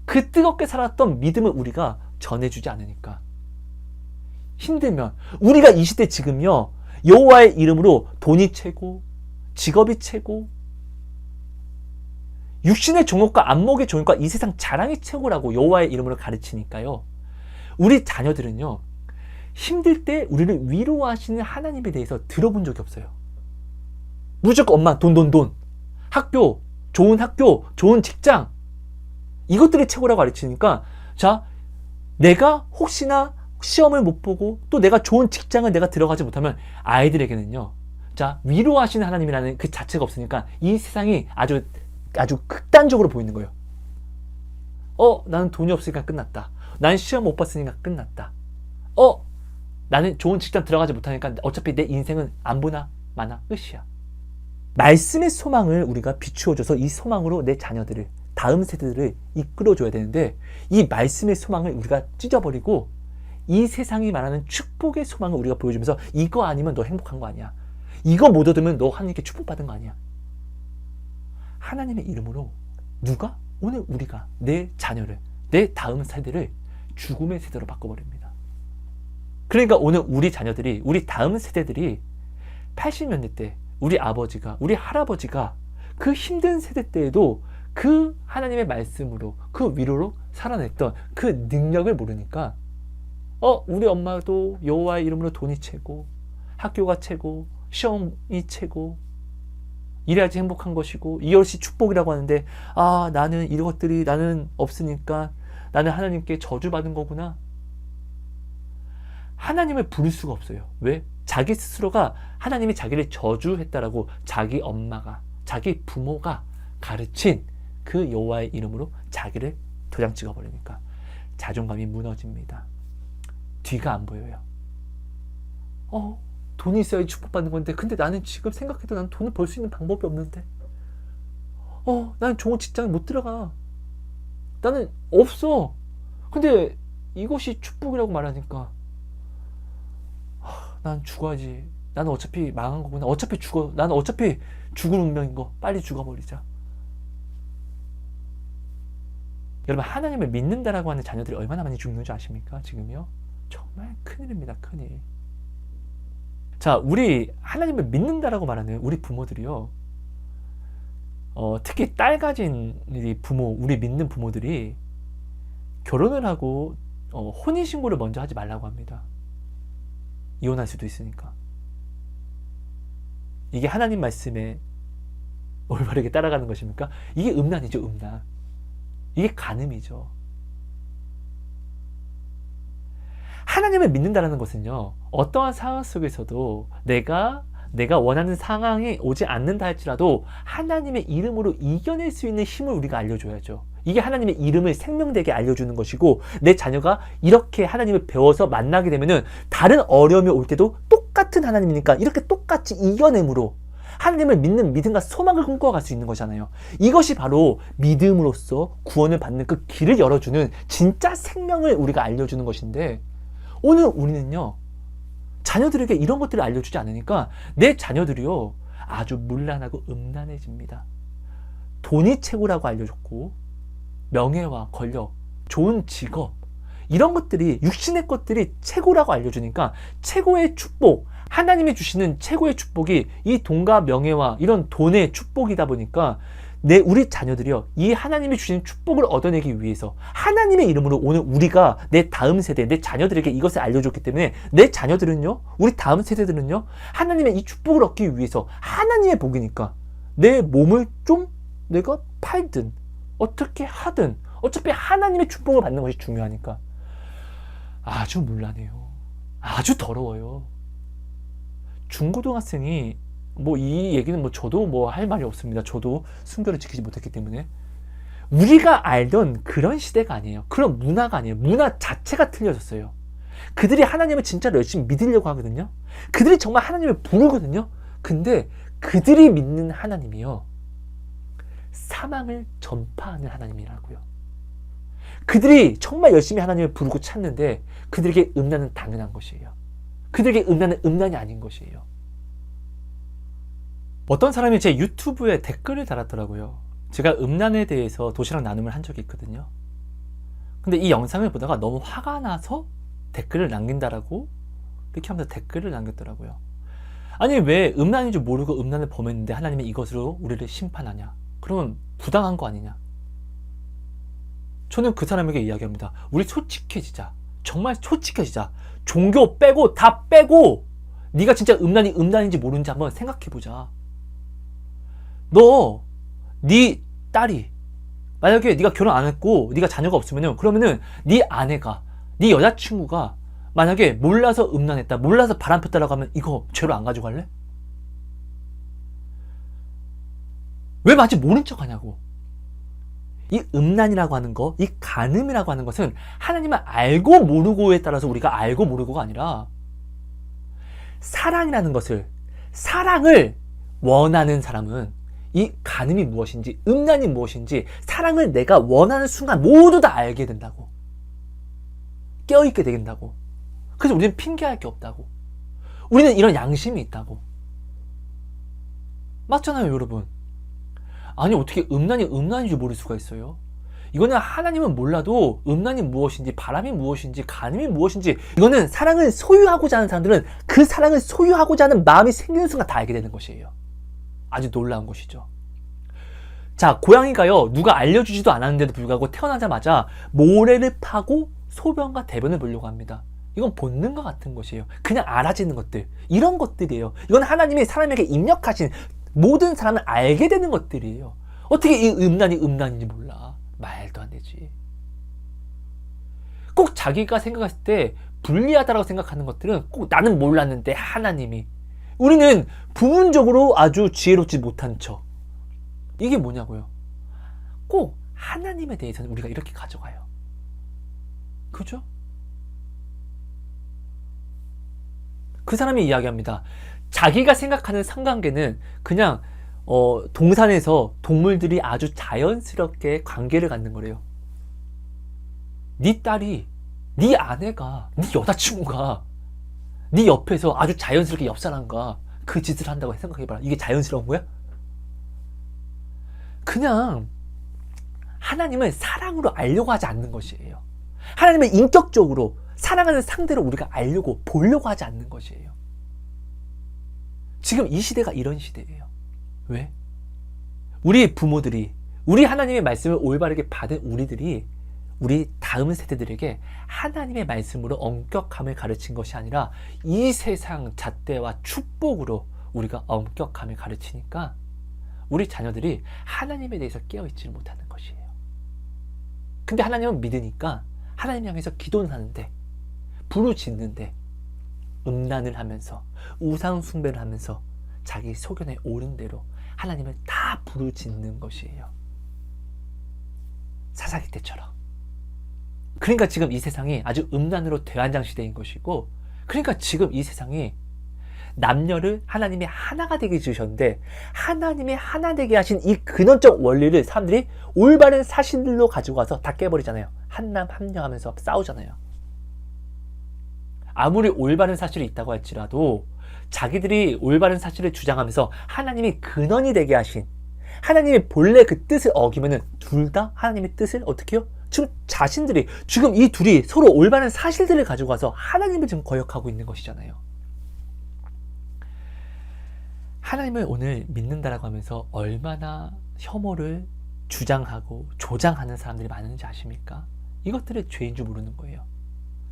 그 뜨겁게 살았던 믿음을 우리가 전해주지 않으니까. 힘들면 우리가 이 시대 지금요, 여호와의 이름으로 돈이 최고, 직업이 최고, 육신의 종목과 안목의 종목과 이 세상 자랑이 최고라고 여호와의 이름으로 가르치니까요, 우리 자녀들은요 힘들 때 우리를 위로하시는 하나님에 대해서 들어본 적이 없어요. 무조건 엄마 돈, 학교, 좋은 직장, 이것들이 최고라고 가르치니까, 자, 내가 혹시나 시험을 못 보고 또 내가 좋은 직장을 내가 들어가지 못하면 아이들에게는요, 자, 위로하시는 하나님이라는 그 자체가 없으니까 이 세상이 아주 극단적으로 보이는 거예요. 나는 돈이 없으니까 끝났다. 난 시험 못 봤으니까 끝났다. 나는 좋은 직장 들어가지 못하니까 어차피 내 인생은 안 보나 마나 끝이야. 말씀의 소망을 우리가 비추어줘서 이 소망으로 내 자녀들을, 다음 세대들을 이끌어줘야 되는데, 이 말씀의 소망을 우리가 찢어버리고 이 세상이 말하는 축복의 소망을 우리가 보여주면서 이거 아니면 너 행복한 거 아니야, 이거 못 얻으면 너 하나님께 축복받은 거 아니야. 하나님의 이름으로 누가? 오늘 우리가 내 자녀를, 내 다음 세대를 죽음의 세대로 바꿔버립니다. 그러니까 오늘 우리 자녀들이, 우리 다음 세대들이 80년대 때 우리 아버지가, 우리 할아버지가 그 힘든 세대 때에도 그 하나님의 말씀으로, 그 위로로 살아냈던 그 능력을 모르니까 우리 엄마도 여호와의 이름으로 돈이 최고, 학교가 최고, 시험이 최고, 이래야지 행복한 것이고 이것이 축복이라고 하는데, 나는 이것들이 나는 없으니까 나는 하나님께 저주받은 거구나. 하나님을 부를 수가 없어요. 왜? 자기 스스로가 하나님이 자기를 저주했다라고 자기 엄마가, 자기 부모가 가르친 그 여호와의 이름으로 자기를 도장 찍어버리니까 자존감이 무너집니다. 뒤가 안 보여요. 돈이 있어야 축복받는 건데, 근데 나는 지금 생각해도 난 돈을 벌 수 있는 방법이 없는데, 나는 좋은 직장에 못 들어가. 나는 없어. 근데 이것이 축복이라고 말하니까 난 죽어야지. 나는 어차피 망한 거구나. 어차피 죽어. 나는 어차피 죽을 운명인 거. 빨리 죽어버리자. 여러분, 하나님을 믿는다라고 하는 자녀들이 얼마나 많이 죽는 줄 아십니까? 지금요? 정말 큰일입니다. 큰일. 자, 우리 하나님을 믿는다라고 말하는 우리 부모들이요. 특히 딸 가진 부모, 우리 믿는 부모들이 결혼을 하고 혼인신고를 먼저 하지 말라고 합니다. 이혼할 수도 있으니까. 이게 하나님 말씀에 올바르게 따라가는 것입니까? 이게 음란이죠, 음란. 이게 간음이죠. 하나님을 믿는다는 것은요, 어떠한 상황 속에서도 내가 원하는 상황이 오지 않는다 할지라도 하나님의 이름으로 이겨낼 수 있는 힘을 우리가 알려줘야죠. 이게 하나님의 이름을 생명되게 알려주는 것이고, 내 자녀가 이렇게 하나님을 배워서 만나게 되면은 다른 어려움이 올 때도 똑같은 하나님이니까 이렇게 똑같이 이겨냄으로 하나님을 믿는 믿음과 소망을 꿈꿔갈 수 있는 거잖아요. 이것이 바로 믿음으로써 구원을 받는 그 길을 열어주는 진짜 생명을 우리가 알려주는 것인데, 오늘 우리는요, 자녀들에게 이런 것들을 알려주지 않으니까 내 자녀들이요, 아주 문란하고 음란해집니다. 돈이 최고라고 알려줬고, 명예와 권력, 좋은 직업, 이런 것들이, 육신의 것들이 최고라고 알려주니까 최고의 축복, 하나님이 주시는 최고의 축복이 이 돈과 명예와 이런 돈의 축복이다 보니까 우리 자녀들이요, 이 하나님이 주시는 축복을 얻어내기 위해서 하나님의 이름으로 오늘 우리가 내 다음 세대, 내 자녀들에게 이것을 알려줬기 때문에 내 자녀들은요, 우리 다음 세대들은요, 하나님의 이 축복을 얻기 위해서 하나님의 복이니까 내 몸을 좀 내가 팔든 어떻게 하든 어차피 하나님의 축복을 받는 것이 중요하니까 아주 문란해요. 아주 더러워요. 중고등학생이 이 얘기는 저도 할 말이 없습니다. 저도 순결을 지키지 못했기 때문에. 우리가 알던 그런 시대가 아니에요. 그런 문화가 아니에요. 문화 자체가 틀려졌어요. 그들이 하나님을 진짜로 열심히 믿으려고 하거든요. 그들이 정말 하나님을 부르거든요. 근데 그들이 믿는 하나님이요, 사망을 전파하는 하나님이라고요. 그들이 정말 열심히 하나님을 부르고 찾는데 그들에게 음란은 당연한 것이에요. 그들에게 음란은 음란이 아닌 것이에요. 어떤 사람이 제 유튜브에 댓글을 달았더라고요. 제가 음란에 대해서 도시락 나눔을 한 적이 있거든요. 근데 이 영상을 보다가 너무 화가 나서 댓글을 남긴다라고 이렇게 하면서 댓글을 남겼더라고요. 아니, 왜 음란인 줄 모르고 음란을 범했는데 하나님이 이것으로 우리를 심판하냐? 그러면 부당한 거 아니냐? 저는 그 사람에게 이야기합니다. 우리 솔직해지자. 정말 솔직해지자. 종교 빼고 다 빼고 네가 진짜 음란이 음란인지 모르는지 한번 생각해보자. 네 딸이 만약에 네가 결혼 안 했고 네가 자녀가 없으면은, 그러면은 네 아내가, 네 여자친구가 만약에 몰라서 음란했다, 몰라서 바람 폈다라고 하면 이거 죄로 안 가져갈래? 왜 마치 모른 척 하냐고. 이 음란이라고 하는 거, 이 간음이라고 하는 것은 하나님을 알고 모르고에 따라서 우리가 알고 모르고가 아니라, 사랑이라는 것을, 사랑을 원하는 사람은 이 간음이 무엇인지, 음란이 무엇인지, 사랑을 내가 원하는 순간 모두 다 알게 된다고. 깨어있게 된다고. 그래서 우리는 핑계할 게 없다고. 우리는 이런 양심이 있다고. 맞잖아요, 여러분. 아니, 어떻게 음란이 음란인 줄 모를 수가 있어요? 이거는 하나님은 몰라도 음란이 무엇인지, 바람이 무엇인지, 간음이 무엇인지, 이거는 사랑을 소유하고자 하는 사람들은 그 사랑을 소유하고자 하는 마음이 생기는 순간 다 알게 되는 것이에요. 아주 놀라운 것이죠. 자, 고양이가요, 누가 알려주지도 않았는데도 불구하고 태어나자마자 모래를 파고 소변과 대변을 보려고 합니다. 이건 본능과 같은 것이에요. 그냥 알아지는 것들, 이런 것들이에요. 이건 하나님이 사람에게 입력하신, 모든 사람을 알게 되는 것들이에요. 어떻게 이 음란이 음란인지 몰라? 말도 안 되지. 꼭 자기가 생각했을 때 불리하다고 생각하는 것들은 꼭 나는 몰랐는데 하나님이, 우리는 부분적으로 아주 지혜롭지 못한 척. 이게 뭐냐고요? 꼭 하나님에 대해서는 우리가 이렇게 가져가요. 그죠? 그 사람이 이야기합니다. 자기가 생각하는 상관계는 그냥 동산에서 동물들이 아주 자연스럽게 관계를 갖는 거래요. 네 딸이, 네 아내가, 네 여자친구가 네 옆에서 아주 자연스럽게 옆 사람과 그 짓을 한다고 생각해봐라. 이게 자연스러운 거야? 그냥 하나님을 사랑으로 알려고 하지 않는 것이에요. 하나님을 인격적으로 사랑하는 상대를 우리가 알려고 보려고 하지 않는 것이에요. 지금 이 시대가 이런 시대예요. 왜? 우리 부모들이, 우리 하나님의 말씀을 올바르게 받은 우리들이 우리 다음 세대들에게 하나님의 말씀으로 엄격함을 가르친 것이 아니라 이 세상 잣대와 축복으로 우리가 엄격함을 가르치니까 우리 자녀들이 하나님에 대해서 깨어있지를 못하는 것이에요. 근데 하나님은 믿으니까 하나님 향해서 기도는 하는데, 부르짖는데 음란을 하면서 우상 숭배를 하면서 자기 소견에 옳은 대로 하나님을 다 부르짖는 것이에요. 사사기 때처럼. 그러니까 지금 이 세상이 아주 음란으로 대환장 시대인 것이고, 그러니까 지금 이 세상이 남녀를 하나님이 하나가 되게 지으셨는데 하나님이 하나 되게 하신 이 근원적 원리를 사람들이 올바른 사실로 가지고 와서 다 깨버리잖아요. 한남 한녀 하면서 싸우잖아요. 아무리 올바른 사실이 있다고 할지라도 자기들이 올바른 사실을 주장하면서 하나님이 근원이 되게 하신, 하나님의 본래 그 뜻을 어기면은 둘 다 하나님의 뜻을 어떻게 해요? 지금 자신들이, 지금 이 둘이 서로 올바른 사실들을 가지고 와서 하나님을 지금 거역하고 있는 것이잖아요. 하나님을 오늘 믿는다라고 하면서 얼마나 혐오를 주장하고 조장하는 사람들이 많은지 아십니까? 이것들이 죄인 줄 모르는 거예요.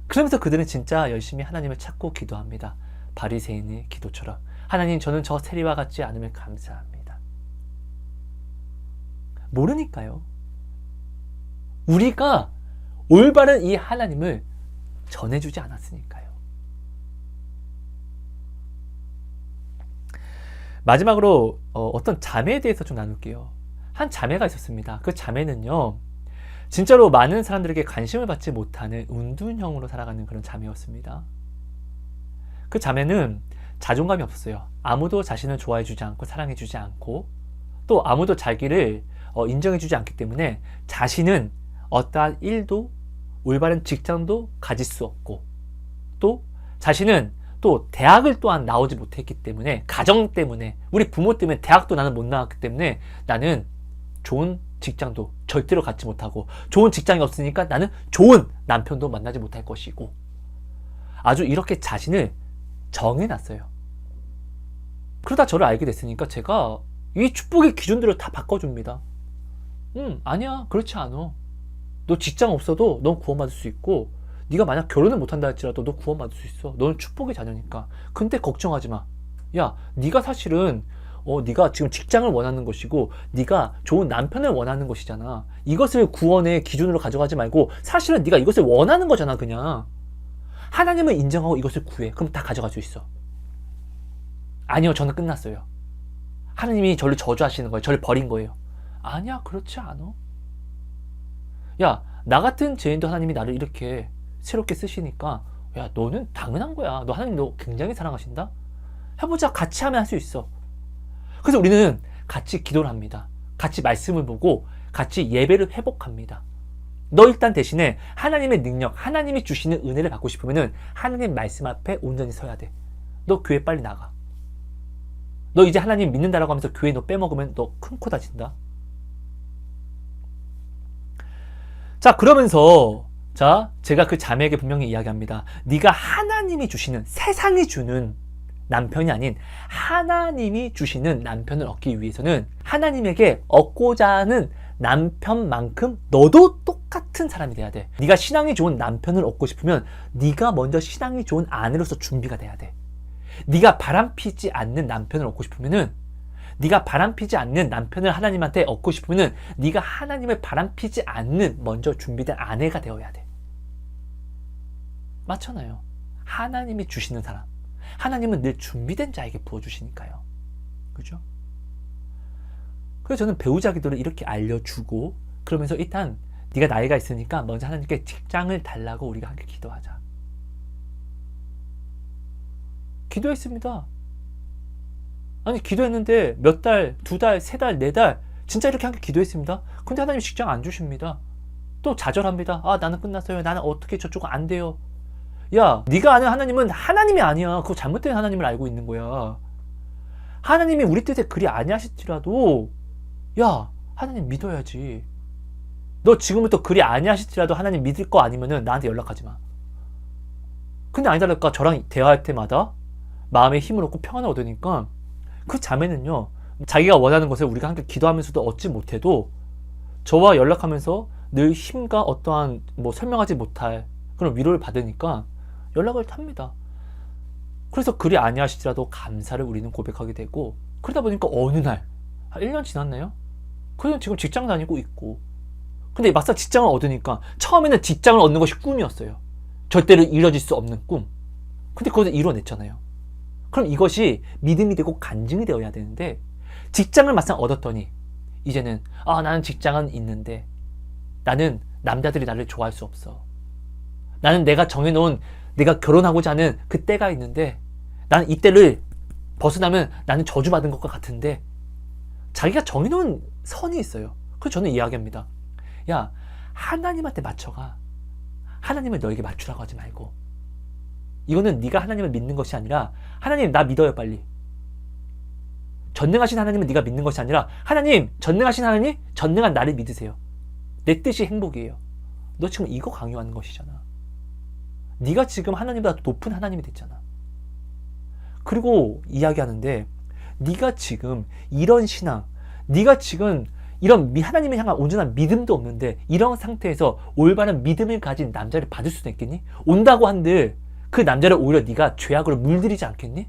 그러면서 그들은 진짜 열심히 하나님을 찾고 기도합니다. 바리새인의 기도처럼. 하나님, 저는 저 세리와 같지 않으면 감사합니다. 모르니까요. 우리가 올바른 이 하나님을 전해주지 않았으니까요. 마지막으로 어떤 자매에 대해서 좀 나눌게요. 한 자매가 있었습니다. 그 자매는요, 진짜로 많은 사람들에게 관심을 받지 못하는 운둔형으로 살아가는 그런 자매였습니다. 그 자매는 자존감이 없었어요. 아무도 자신을 좋아해주지 않고 사랑해주지 않고, 또 아무도 자기를 인정해주지 않기 때문에 자신은 어떠한 일도, 올바른 직장도 가질 수 없고, 또 자신은 또 대학을 또한 나오지 못했기 때문에, 가정 때문에, 우리 부모 때문에 대학도 나는 못 나왔기 때문에 나는 좋은 직장도 절대로 갖지 못하고, 좋은 직장이 없으니까 나는 좋은 남편도 만나지 못할 것이고, 아주 이렇게 자신을 정해놨어요. 그러다 저를 알게 됐으니까 제가 이 축복의 기준들을 다 바꿔줍니다. 아니야, 그렇지 않아. 너 직장 없어도 넌 구원받을 수 있고, 네가 만약 결혼을 못한다 할지라도 너 구원받을 수 있어. 너는 축복의 자녀니까. 근데 걱정하지 마. 야, 네가 사실은 네가 지금 직장을 원하는 것이고 네가 좋은 남편을 원하는 것이잖아. 이것을 구원의 기준으로 가져가지 말고 사실은 네가 이것을 원하는 거잖아. 그냥 하나님을 인정하고 이것을 구해. 그럼 다 가져갈 수 있어. 아니요, 저는 끝났어요. 하나님이 저를 저주하시는 거예요. 저를 버린 거예요. 아니야, 그렇지 않아. 야, 나 같은 죄인도 하나님이 나를 이렇게 새롭게 쓰시니까, 야, 너는 당연한 거야. 너 하나님 너 굉장히 사랑하신다. 해보자. 같이 하면 할 수 있어. 그래서 우리는 같이 기도를 합니다. 같이 말씀을 보고 같이 예배를 회복합니다. 너 일단 대신에 하나님의 능력, 하나님이 주시는 은혜를 받고 싶으면은 하나님 말씀 앞에 온전히 서야 돼. 너 교회 빨리 나가. 너 이제 하나님 믿는다라고 하면서 교회 너 빼먹으면 너 큰 코 다친다. 자, 그러면서 제가 그 자매에게 분명히 이야기합니다. 네가 하나님이 주시는, 세상이 주는 남편이 아닌 하나님이 주시는 남편을 얻기 위해서는 하나님에게 얻고자 하는 남편만큼 너도 똑같은 사람이 돼야 돼. 네가 신앙이 좋은 남편을 얻고 싶으면 네가 먼저 신앙이 좋은 아내로서 준비가 돼야 돼. 네가 바람피지 않는 남편을 얻고 싶으면은, 네가 바람피지 않는 남편을 하나님한테 얻고 싶으면은 네가 하나님을 바람피지 않는 먼저 준비된 아내가 되어야 돼. 맞잖아요. 하나님이 주시는 사람, 하나님은 늘 준비된 자에게 부어주시니까요. 그죠? 그래서 저는 배우자 기도를 이렇게 알려주고, 그러면서 일단 네가 나이가 있으니까 먼저 하나님께 직장을 달라고 우리가 함께 기도하자. 기도했습니다. 아니, 기도했는데 몇 달, 2달, 3달, 4달 진짜 이렇게 함께 기도했습니다. 근데 하나님 직장 안 주십니다. 또 좌절합니다. 아, 나는 끝났어요. 나는 어떻게 저쪽은 안 돼요. 야, 네가 아는 하나님은 하나님이 아니야. 그거 잘못된 하나님을 알고 있는 거야. 하나님이 우리 뜻에 그리 아니하실지라도 야, 하나님 믿어야지. 너 지금부터 그리 아니하실지라도 하나님 믿을 거 아니면은 나한테 연락하지 마. 근데 아니다랄까 저랑 대화할 때마다 마음의 힘을 얻고 평안을 얻으니까 그 자매는요, 자기가 원하는 것을 우리가 함께 기도하면서도 얻지 못해도 저와 연락하면서 늘 힘과 어떠한 설명하지 못할 그런 위로를 받으니까 연락을 합니다. 그래서 그리 아니하실지라도 감사를 우리는 고백하게 되고, 그러다 보니까 어느 날 한 1년 지났나요? 그는 지금 직장 다니고 있고, 근데 막상 직장을 얻으니까 처음에는 직장을 얻는 것이 꿈이었어요. 절대로 이뤄질 수 없는 꿈. 근데 그것을 이뤄냈잖아요. 그럼 이것이 믿음이 되고 간증이 되어야 되는데, 직장을 막상 얻었더니 이제는 나는 직장은 있는데 나는 남자들이 나를 좋아할 수 없어. 나는 내가 정해놓은, 내가 결혼하고자 하는 그 때가 있는데 나는 이 때를 벗어나면 나는 저주받은 것과 같은데, 자기가 정해놓은 선이 있어요. 그래서 저는 이야기합니다. 야, 하나님한테 맞춰가. 하나님을 너에게 맞추라고 하지 말고. 이거는 네가 하나님을 믿는 것이 아니라, 하나님 나 믿어요 빨리. 전능하신 하나님은 네가 믿는 것이 아니라, 하나님, 전능하신 하나님, 전능한 나를 믿으세요. 내 뜻이 행복이에요. 너 지금 이거 강요하는 것이잖아. 네가 지금 하나님보다 높은 하나님이 됐잖아. 그리고 이야기하는데, 네가 지금 이런 신앙, 네가 지금 이런 하나님을 향한 온전한 믿음도 없는데 이런 상태에서 올바른 믿음을 가진 남자를 받을 수도 있겠니? 온다고 한들 그 남자를 오히려 네가 죄악으로 물들이지 않겠니?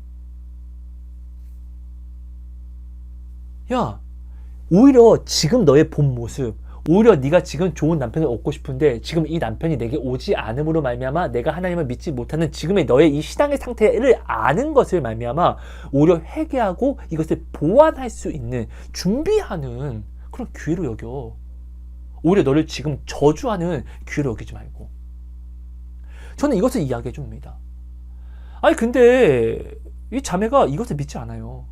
야, 오히려 지금 너의 본 모습, 오히려 네가 지금 좋은 남편을 얻고 싶은데 지금 이 남편이 내게 오지 않음으로 말미암아 내가 하나님을 믿지 못하는 지금의 너의 이 신앙의 상태를 아는 것을 말미암아 오히려 회개하고 이것을 보완할 수 있는, 준비하는 그런 기회로 여겨. 오히려 너를 지금 저주하는 기회로 여기지 말고. 저는 이것을 이야기해 줍니다. 아니 근데 이 자매가 이것을 믿지 않아요.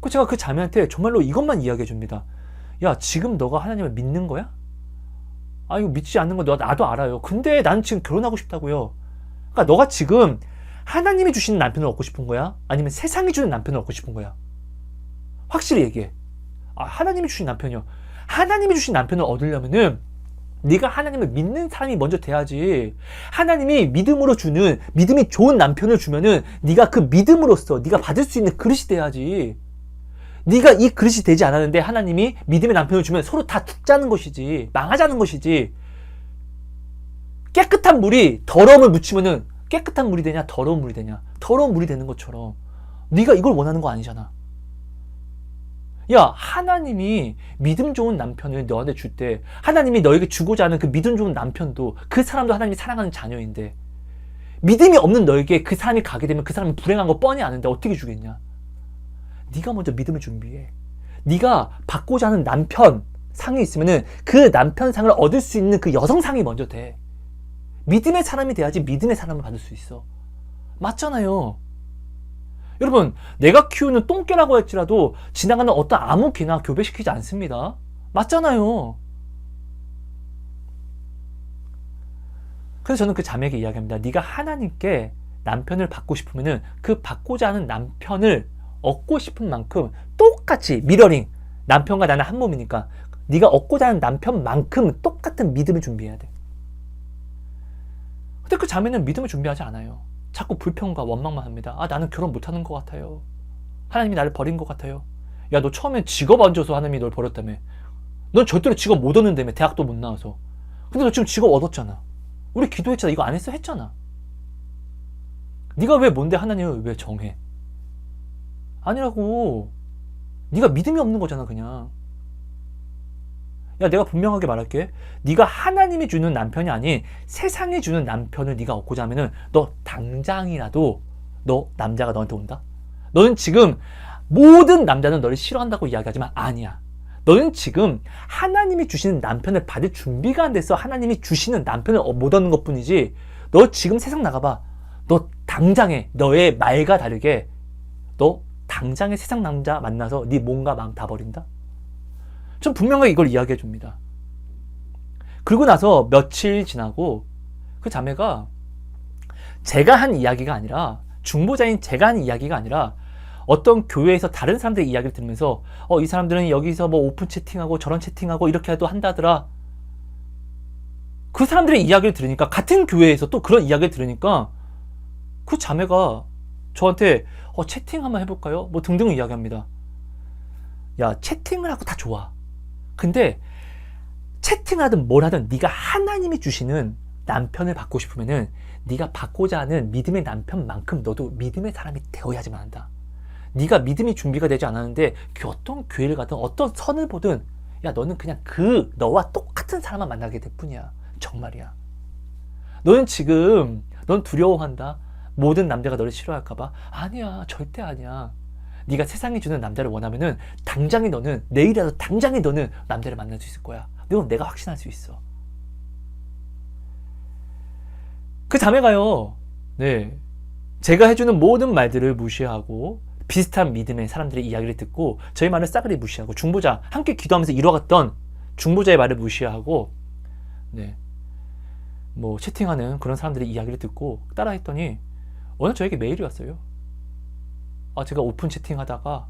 제가 그 자매한테 정말로 이것만 이야기해 줍니다. 야, 지금 너가 하나님을 믿는 거야? 이거 믿지 않는 거 나도 알아요. 근데 난 지금 결혼하고 싶다고요. 그러니까 너가 지금 하나님이 주시는 남편을 얻고 싶은 거야? 아니면 세상이 주는 남편을 얻고 싶은 거야? 확실히 얘기해. 하나님이 주신 남편이요. 하나님이 주신 남편을 얻으려면은 네가 하나님을 믿는 사람이 먼저 돼야지. 하나님이 믿음으로 주는, 믿음이 좋은 남편을 주면은 네가 그 믿음으로써 네가 받을 수 있는 그릇이 돼야지. 네가 이 그릇이 되지 않았는데 하나님이 믿음의 남편을 주면 서로 다 죽자는 것이지, 망하자는 것이지. 깨끗한 물이 더러움을 묻히면은 깨끗한 물이 되냐 더러운 물이 되냐? 더러운 물이 되는 것처럼 네가 이걸 원하는 거 아니잖아. 야, 하나님이 믿음 좋은 남편을 너한테 줄 때, 하나님이 너에게 주고자 하는 그 믿음 좋은 남편도 그 사람도 하나님이 사랑하는 자녀인데, 믿음이 없는 너에게 그 사람이 가게 되면 그 사람이 불행한 거 뻔히 아는데 어떻게 주겠냐? 네가 먼저 믿음을 준비해. 네가 받고자 하는 남편 상이 있으면은 그 남편 상을 얻을 수 있는 그 여성 상이 먼저 돼. 믿음의 사람이 돼야지 믿음의 사람을 받을 수 있어. 맞잖아요. 여러분, 내가 키우는 똥개라고 할지라도 지나가는 어떤 아무 개나 교배시키지 않습니다. 맞잖아요. 그래서 저는 그 자매에게 이야기합니다. 네가 하나님께 남편을 받고 싶으면은 그 받고자 하는 남편을 얻고 싶은 만큼 똑같이 미러링, 남편과 나는 한 몸이니까 네가 얻고자 하는 남편만큼 똑같은 믿음을 준비해야 돼. 근데 그 자매는 믿음을 준비하지 않아요. 자꾸 불평과 원망만 합니다. 나는 결혼 못하는 것 같아요. 하나님이 나를 버린 것 같아요. 야, 너 처음엔 직업 안 줘서 하나님이 널 버렸다며. 넌 절대로 직업 못 얻는다며. 대학도 못 나와서. 근데 너 지금 직업 얻었잖아. 우리 기도했잖아. 이거 안 했어? 했잖아. 네가 왜 뭔데 하나님을 왜 정해? 아니라고. 네가 믿음이 없는 거잖아 그냥. 야, 내가 분명하게 말할게. 네가 하나님이 주는 남편이 아닌 세상이 주는 남편을 네가 얻고자 하면은 너 당장이라도 너 남자가 너한테 온다? 너는 지금 모든 남자는 너를 싫어한다고 이야기하지만 아니야. 너는 지금 하나님이 주시는 남편을 받을 준비가 안 돼서 하나님이 주시는 남편을 못 얻는 것뿐이지. 너 지금 세상 나가봐. 너 당장에 너의 말과 다르게 너 당장에 세상 남자 만나서 네 몸과 마음 다 버린다? 전 분명하게 이걸 이야기해 줍니다. 그리고 나서 며칠 지나고 그 자매가 제가 한 이야기가 아니라, 중보자인 제가 한 이야기가 아니라 어떤 교회에서 다른 사람들의 이야기를 들으면서 이 사람들은 여기서 뭐 오픈 채팅하고 저런 채팅하고 이렇게 해도 한다더라. 그 사람들의 이야기를 들으니까, 같은 교회에서 또 그런 이야기를 들으니까 그 자매가 저한테 채팅 한번 해볼까요? 뭐 등등 이야기합니다. 야, 채팅을 하고 다 좋아. 근데 채팅하든 뭘 하든 네가 하나님이 주시는 남편을 받고 싶으면은 네가 받고자 하는 믿음의 남편만큼 너도 믿음의 사람이 되어야지만 한다. 네가 믿음이 준비가 되지 않았는데 어떤 교회를 가든 어떤 선을 보든 야, 너는 그냥 너와 똑같은 사람만 만나게 될 뿐이야. 정말이야. 너는 지금 넌 두려워한다. 모든 남자가 너를 싫어할까봐. 아니야, 절대 아니야. 네가 세상이 주는 남자를 원하면은 당장에 너는, 내일이라도 당장에 너는 남자를 만날 수 있을 거야. 이건 내가 확신할 수 있어. 그 자매가요, 네, 제가 해주는 모든 말들을 무시하고 비슷한 믿음의 사람들의 이야기를 듣고 저희 말을 싸그리 무시하고, 중보자 함께 기도하면서 이뤄갔던 중보자의 말을 무시하고, 네, 뭐 채팅하는 그런 사람들의 이야기를 듣고 따라했더니 어느 날 저에게 메일이 왔어요. 제가 오픈 채팅하다가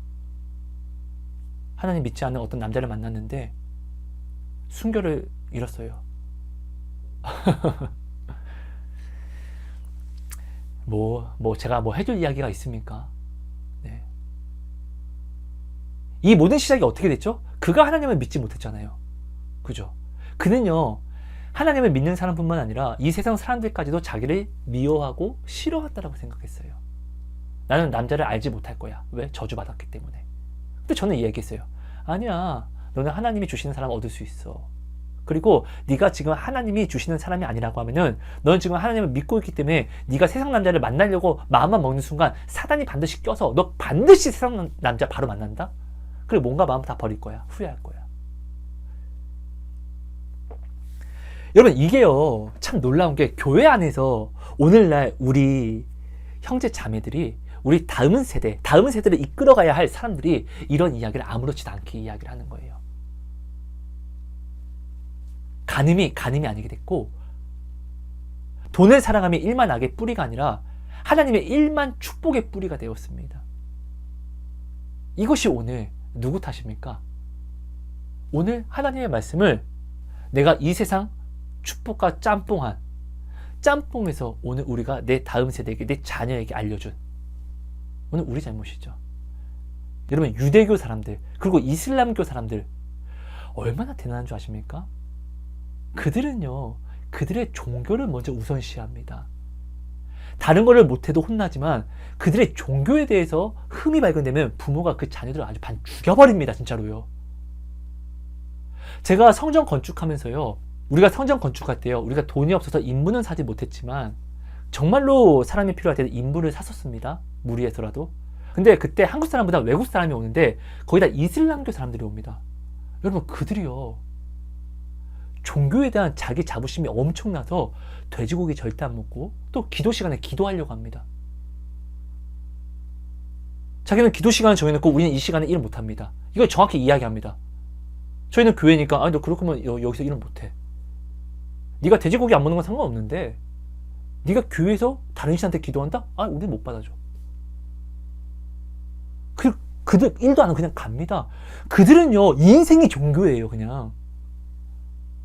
하나님 믿지 않는 어떤 남자를 만났는데 순결을 잃었어요. 제가 뭐 해줄 이야기가 있습니까? 네. 이 모든 시작이 어떻게 됐죠? 그가 하나님을 믿지 못했잖아요. 그죠? 그는요, 하나님을 믿는 사람뿐만 아니라 이 세상 사람들까지도 자기를 미워하고 싫어한다라고 생각했어요. 나는 남자를 알지 못할 거야. 왜? 저주받았기 때문에. 근데 저는 얘기했어요. 아니야, 너는 하나님이 주시는 사람 얻을 수 있어. 그리고 네가 지금 하나님이 주시는 사람이 아니라고 하면은 너는 지금 하나님을 믿고 있기 때문에 네가 세상 남자를 만나려고 마음만 먹는 순간 사단이 반드시 껴서 너 반드시 세상 남자 바로 만난다? 그리고 몸과 마음 다 버릴 거야. 후회할 거야. 여러분, 이게요, 참 놀라운 게 교회 안에서 오늘날 우리 형제 자매들이, 우리 다음 세대를 이끌어가야 할 사람들이 이런 이야기를 아무렇지도 않게 이야기를 하는 거예요. 간음이 아니게 됐고, 돈을 사랑하며 일만 악의 뿌리가 아니라 하나님의 일만 축복의 뿌리가 되었습니다. 이것이 오늘 누구 탓입니까? 오늘 하나님의 말씀을 내가 이 세상 축복과 짬뽕에서 오늘 우리가 내 다음 세대에게, 내 자녀에게 알려준, 오늘 우리 잘못이죠. 여러분, 유대교 사람들 그리고 이슬람교 사람들 얼마나 대단한 줄 아십니까? 그들은요, 그들의 종교를 먼저 우선시합니다. 다른 거를 못해도 혼나지만 그들의 종교에 대해서 흠이 발견되면 부모가 그 자녀들을 아주 반 죽여버립니다. 진짜로요. 제가 성전 건축하면서요, 우리가 성전 건축할 때요, 우리가 돈이 없어서 인부는 사지 못했지만 정말로 사람이 필요할 때는 인부를 샀었습니다. 무리해서라도. 근데 그때 한국 사람보다 외국 사람이 오는데 거기다 이슬람교 사람들이 옵니다. 여러분, 그들이요, 종교에 대한 자기 자부심이 엄청나서 돼지고기 절대 안 먹고 또 기도 시간에 기도하려고 합니다. 자기는 기도 시간을 정해놓고 우리는 이 시간에 일 못합니다. 이걸 정확히 이야기합니다. 저희는 교회니까 너 그렇구면 여기서 일은 못해. 네가 돼지고기 안 먹는 건 상관없는데 네가 교회에서 다른 신한테 기도한다? 우리 못 받아줘. 그들 일도 안 하고 그냥 갑니다. 그들은요, 인생이 종교예요. 그냥.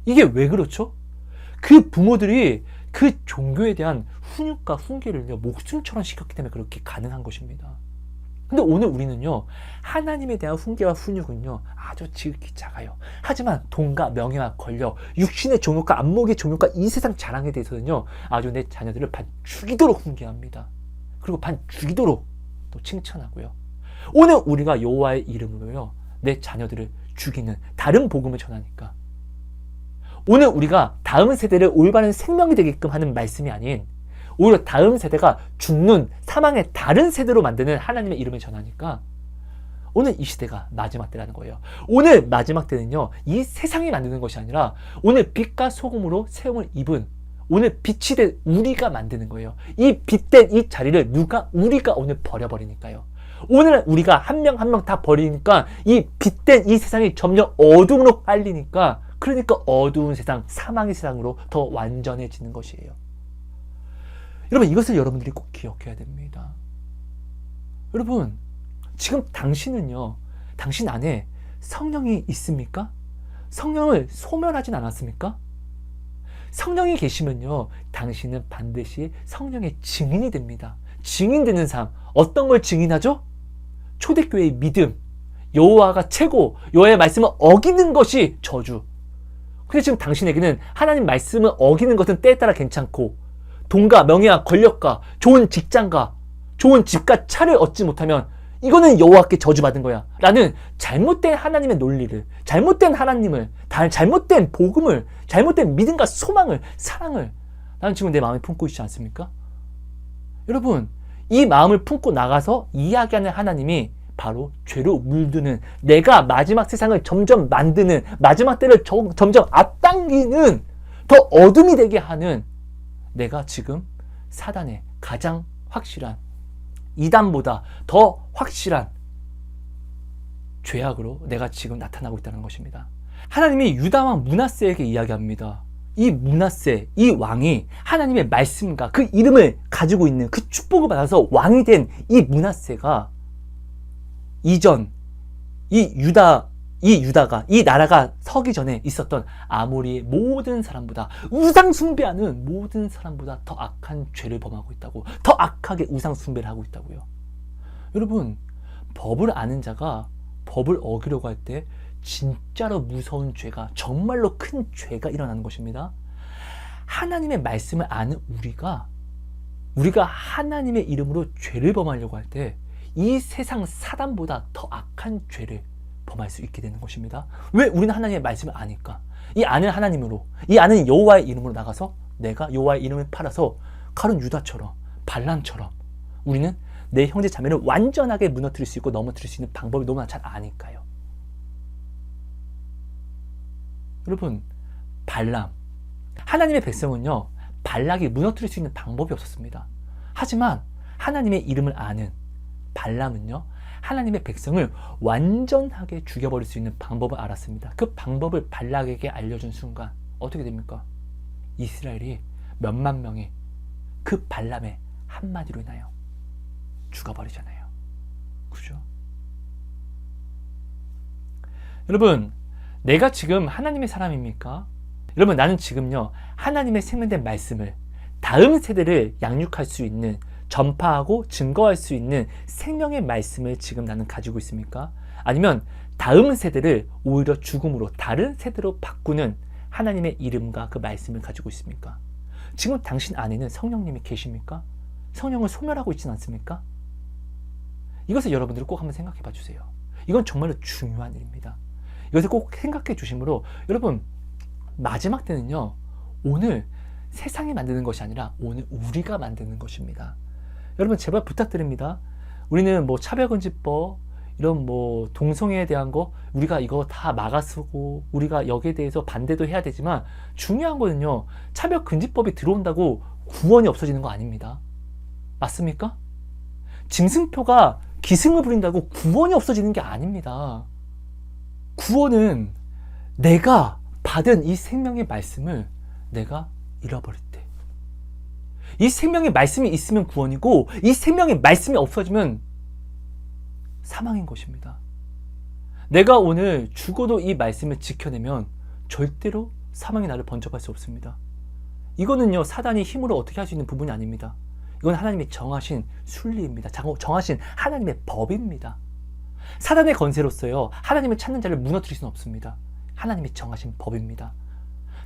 이게 왜 그렇죠? 그 부모들이 그 종교에 대한 훈육과 훈계를요, 목숨처럼 시켰기 때문에 그렇게 가능한 것입니다. 근데 오늘 우리는요, 하나님에 대한 훈계와 훈육은요, 아주 지극히 작아요. 하지만 돈과 명예와 권력, 육신의 종욕과 안목의 종욕과 이 세상 자랑에 대해서는요, 아주 내 자녀들을 반 죽이도록 훈계합니다. 그리고 반 죽이도록 또 칭찬하고요. 오늘 우리가 여호와의 이름으로요, 내 자녀들을 죽이는 다른 복음을 전하니까 오늘 우리가 다음 세대를 올바른 생명이 되게끔 하는 말씀이 아닌 오히려 다음 세대가 죽는 사망의 다른 세대로 만드는 하나님의 이름을 전하니까 오늘 이 시대가 마지막 때라는 거예요. 오늘 마지막 때는요, 이 세상이 만드는 것이 아니라 오늘 빛과 소금으로 세움을 입은 오늘 빛이 된 우리가 만드는 거예요. 이 빛된 이 자리를 우리가 오늘 버려버리니까요. 오늘 우리가 한 명 한 명 다 버리니까 이 빛된 이 세상이 점점 어둠으로 빨리니까 그러니까 어두운 세상, 사망의 세상으로 더 완전해지는 것이에요. 여러분, 이것을 여러분들이 꼭 기억해야 됩니다. 여러분, 지금 당신은요, 당신 안에 성령이 있습니까? 성령을 소멸하진 않았습니까? 성령이 계시면요, 당신은 반드시 성령의 증인이 됩니다. 증인되는 삶, 어떤 걸 증인하죠? 초대교회의 믿음, 여호와가 최고, 여호와의 말씀을 어기는 것이 저주. 근데 지금 당신에게는 하나님 말씀을 어기는 것은 때에 따라 괜찮고 돈과 명예와 권력과 좋은 직장과 좋은 집과 차를 얻지 못하면 이거는 여호와께 저주받은 거야 라는 잘못된 하나님의 논리를, 잘못된 하나님을, 잘못된 복음을, 잘못된 믿음과 소망을, 사랑을 나는 지금 내 마음에 품고 있지 않습니까? 여러분, 이 마음을 품고 나가서 이야기하는 하나님이 바로 죄로 물드는, 내가 마지막 세상을 점점 만드는, 마지막 때를 점점 앞당기는, 더 어둠이 되게 하는, 내가 지금 사단의 가장 확실한, 이단보다 더 확실한 죄악으로 내가 지금 나타나고 있다는 것입니다. 하나님이 유다왕 므낫세에게 이야기합니다. 이 므낫세, 이 왕이 하나님의 말씀과 그 이름을 가지고 있는 그 축복을 받아서 왕이 된 이 므낫세가 이전 이 유다가, 이 나라가 서기 전에 있었던 아모리의 모든 사람보다, 우상 숭배하는 모든 사람보다 더 악한 죄를 범하고 있다고, 더 악하게 우상 숭배를 하고 있다고요. 여러분, 법을 아는 자가 법을 어기려고 할 때 진짜로 무서운 죄가, 정말로 큰 죄가 일어나는 것입니다. 하나님의 말씀을 아는 우리가 하나님의 이름으로 죄를 범하려고 할 때 이 세상 사단보다 더 악한 죄를 범할 수 있게 되는 것입니다. 왜? 우리는 하나님의 말씀을 아니까. 이 아는 하나님으로, 이 아는 여호와의 이름으로 나가서 내가 여호와의 이름을 팔아서 가룟 유다처럼, 발람처럼 우리는 내 형제 자매를 완전하게 무너뜨릴 수 있고 넘어뜨릴 수 있는 방법이 너무나 잘 아니까요. 여러분, 발람, 하나님의 백성은요, 발락이 무너뜨릴 수 있는 방법이 없었습니다. 하지만 하나님의 이름을 아는 발람은요, 하나님의 백성을 완전하게 죽여버릴 수 있는 방법을 알았습니다. 그 방법을 발락에게 알려준 순간 어떻게 됩니까? 이스라엘이 몇만 명이 그 발람의 한마디로 인하여 죽어버리잖아요. 그죠? 여러분, 내가 지금 하나님의 사람입니까? 여러분, 나는 지금요, 하나님의 생명된 말씀을 다음 세대를 양육할 수 있는, 전파하고 증거할 수 있는 생명의 말씀을 지금 나는 가지고 있습니까? 아니면 다음 세대를 오히려 죽음으로, 다른 세대로 바꾸는 하나님의 이름과 그 말씀을 가지고 있습니까? 지금 당신 안에는 성령님이 계십니까? 성령을 소멸하고 있지는 않습니까? 이것을 여러분들이 꼭 한번 생각해 봐 주세요. 이건 정말로 중요한 일입니다. 이것을 꼭 생각해 주심으로, 여러분, 마지막 때는요, 오늘 세상이 만드는 것이 아니라 오늘 우리가 만드는 것입니다. 여러분, 제발 부탁드립니다. 우리는 뭐 차별금지법, 이런 뭐 동성애에 대한 거, 우리가 이거 다 막아서고 우리가 여기에 대해서 반대도 해야 되지만, 중요한 거는요, 차별금지법이 들어온다고 구원이 없어지는 거 아닙니다. 맞습니까? 짐승표가 기승을 부린다고 구원이 없어지는 게 아닙니다. 구원은 내가 받은 이 생명의 말씀을 내가 잃어버릴 때, 이 생명의 말씀이 있으면 구원이고, 이 생명의 말씀이 없어지면 사망인 것입니다. 내가 오늘 죽어도 이 말씀을 지켜내면 절대로 사망이 나를 번쩍할 수 없습니다. 이거는요, 사단이 힘으로 어떻게 할 수 있는 부분이 아닙니다. 이건 하나님이 정하신 순리입니다. 정하신 하나님의 법입니다. 사단의 건세로서요, 하나님을 찾는 자를 무너뜨릴 수는 없습니다. 하나님이 정하신 법입니다.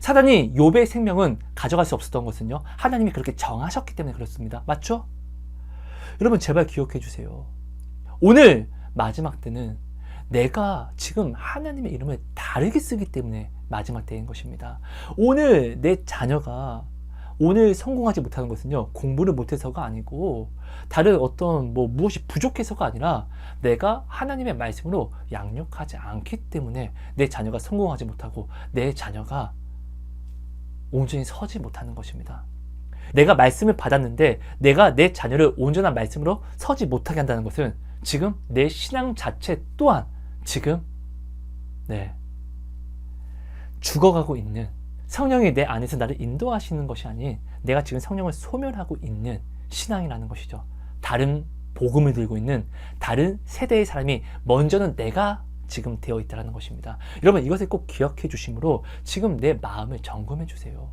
사단이 욥의 생명은 가져갈 수 없었던 것은요, 하나님이 그렇게 정하셨기 때문에 그렇습니다. 맞죠? 여러분, 제발 기억해 주세요. 오늘 마지막 때는 내가 지금 하나님의 이름을 다르게 쓰기 때문에 마지막 때인 것입니다. 오늘 내 자녀가 오늘 성공하지 못하는 것은요, 공부를 못해서가 아니고 다른 어떤 무엇이 부족해서가 아니라 내가 하나님의 말씀으로 양육하지 않기 때문에 내 자녀가 성공하지 못하고 내 자녀가 온전히 서지 못하는 것입니다. 내가 말씀을 받았는데 내가 내 자녀를 온전한 말씀으로 서지 못하게 한다는 것은 지금 내 신앙 자체 또한 지금 죽어가고 있는, 성령이 내 안에서 나를 인도하시는 것이 아닌 내가 지금 성령을 소멸하고 있는 신앙이라는 것이죠. 다른 복음을 들고 있는 다른 세대의 사람이 먼저는 내가 지금 되어 있다는 것입니다. 여러분, 이것을 꼭 기억해 주심으로 지금 내 마음을 점검해 주세요.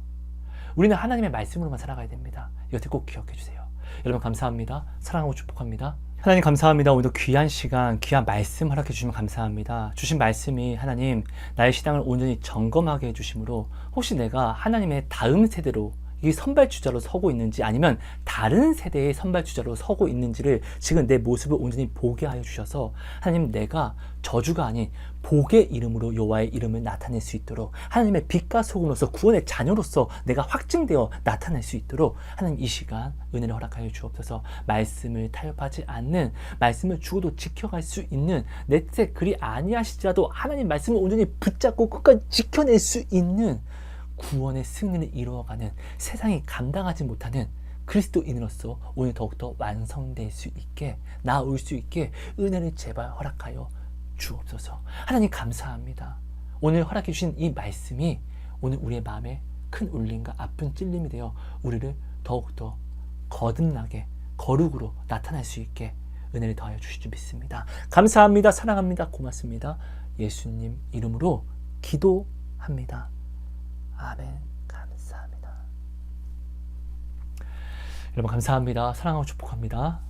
우리는 하나님의 말씀으로만 살아가야 됩니다. 이것을 꼭 기억해 주세요. 여러분, 감사합니다. 사랑하고 축복합니다. 하나님 감사합니다. 오늘도 귀한 시간, 귀한 말씀 허락해 주시면 감사합니다. 주신 말씀이 하나님 나의 신앙을 온전히 점검하게 해주심으로 혹시 내가 하나님의 다음 세대로 이 선발주자로 서고 있는지 아니면 다른 세대의 선발주자로 서고 있는지를 지금 내 모습을 온전히 보게 하여 주셔서 하나님, 내가 저주가 아닌 복의 이름으로 여호와의 이름을 나타낼 수 있도록 하나님의 빛과 소금으로서 구원의 자녀로서 내가 확증되어 나타낼 수 있도록 하나님 이 시간 은혜를 허락하여 주옵소서. 말씀을 타협하지 않는, 말씀을 죽어도 지켜갈 수 있는, 내 뜻에 그리 아니하시더라도 하나님 말씀을 온전히 붙잡고 끝까지 지켜낼 수 있는 구원의 승리를 이루어가는, 세상이 감당하지 못하는 그리스도인으로서 오늘 더욱더 완성될 수 있게, 나아올 수 있게 은혜를 제발 허락하여 주옵소서. 하나님 감사합니다. 오늘 허락해 주신 이 말씀이 오늘 우리의 마음에 큰 울림과 아픈 찔림이 되어 우리를 더욱더 거듭나게 거룩으로 나타날 수 있게 은혜를 더하여 주실 줄 믿습니다. 감사합니다. 사랑합니다. 고맙습니다. 예수님 이름으로 기도합니다. 아멘. 감사합니다. 여러분 감사합니다. 사랑하고 축복합니다.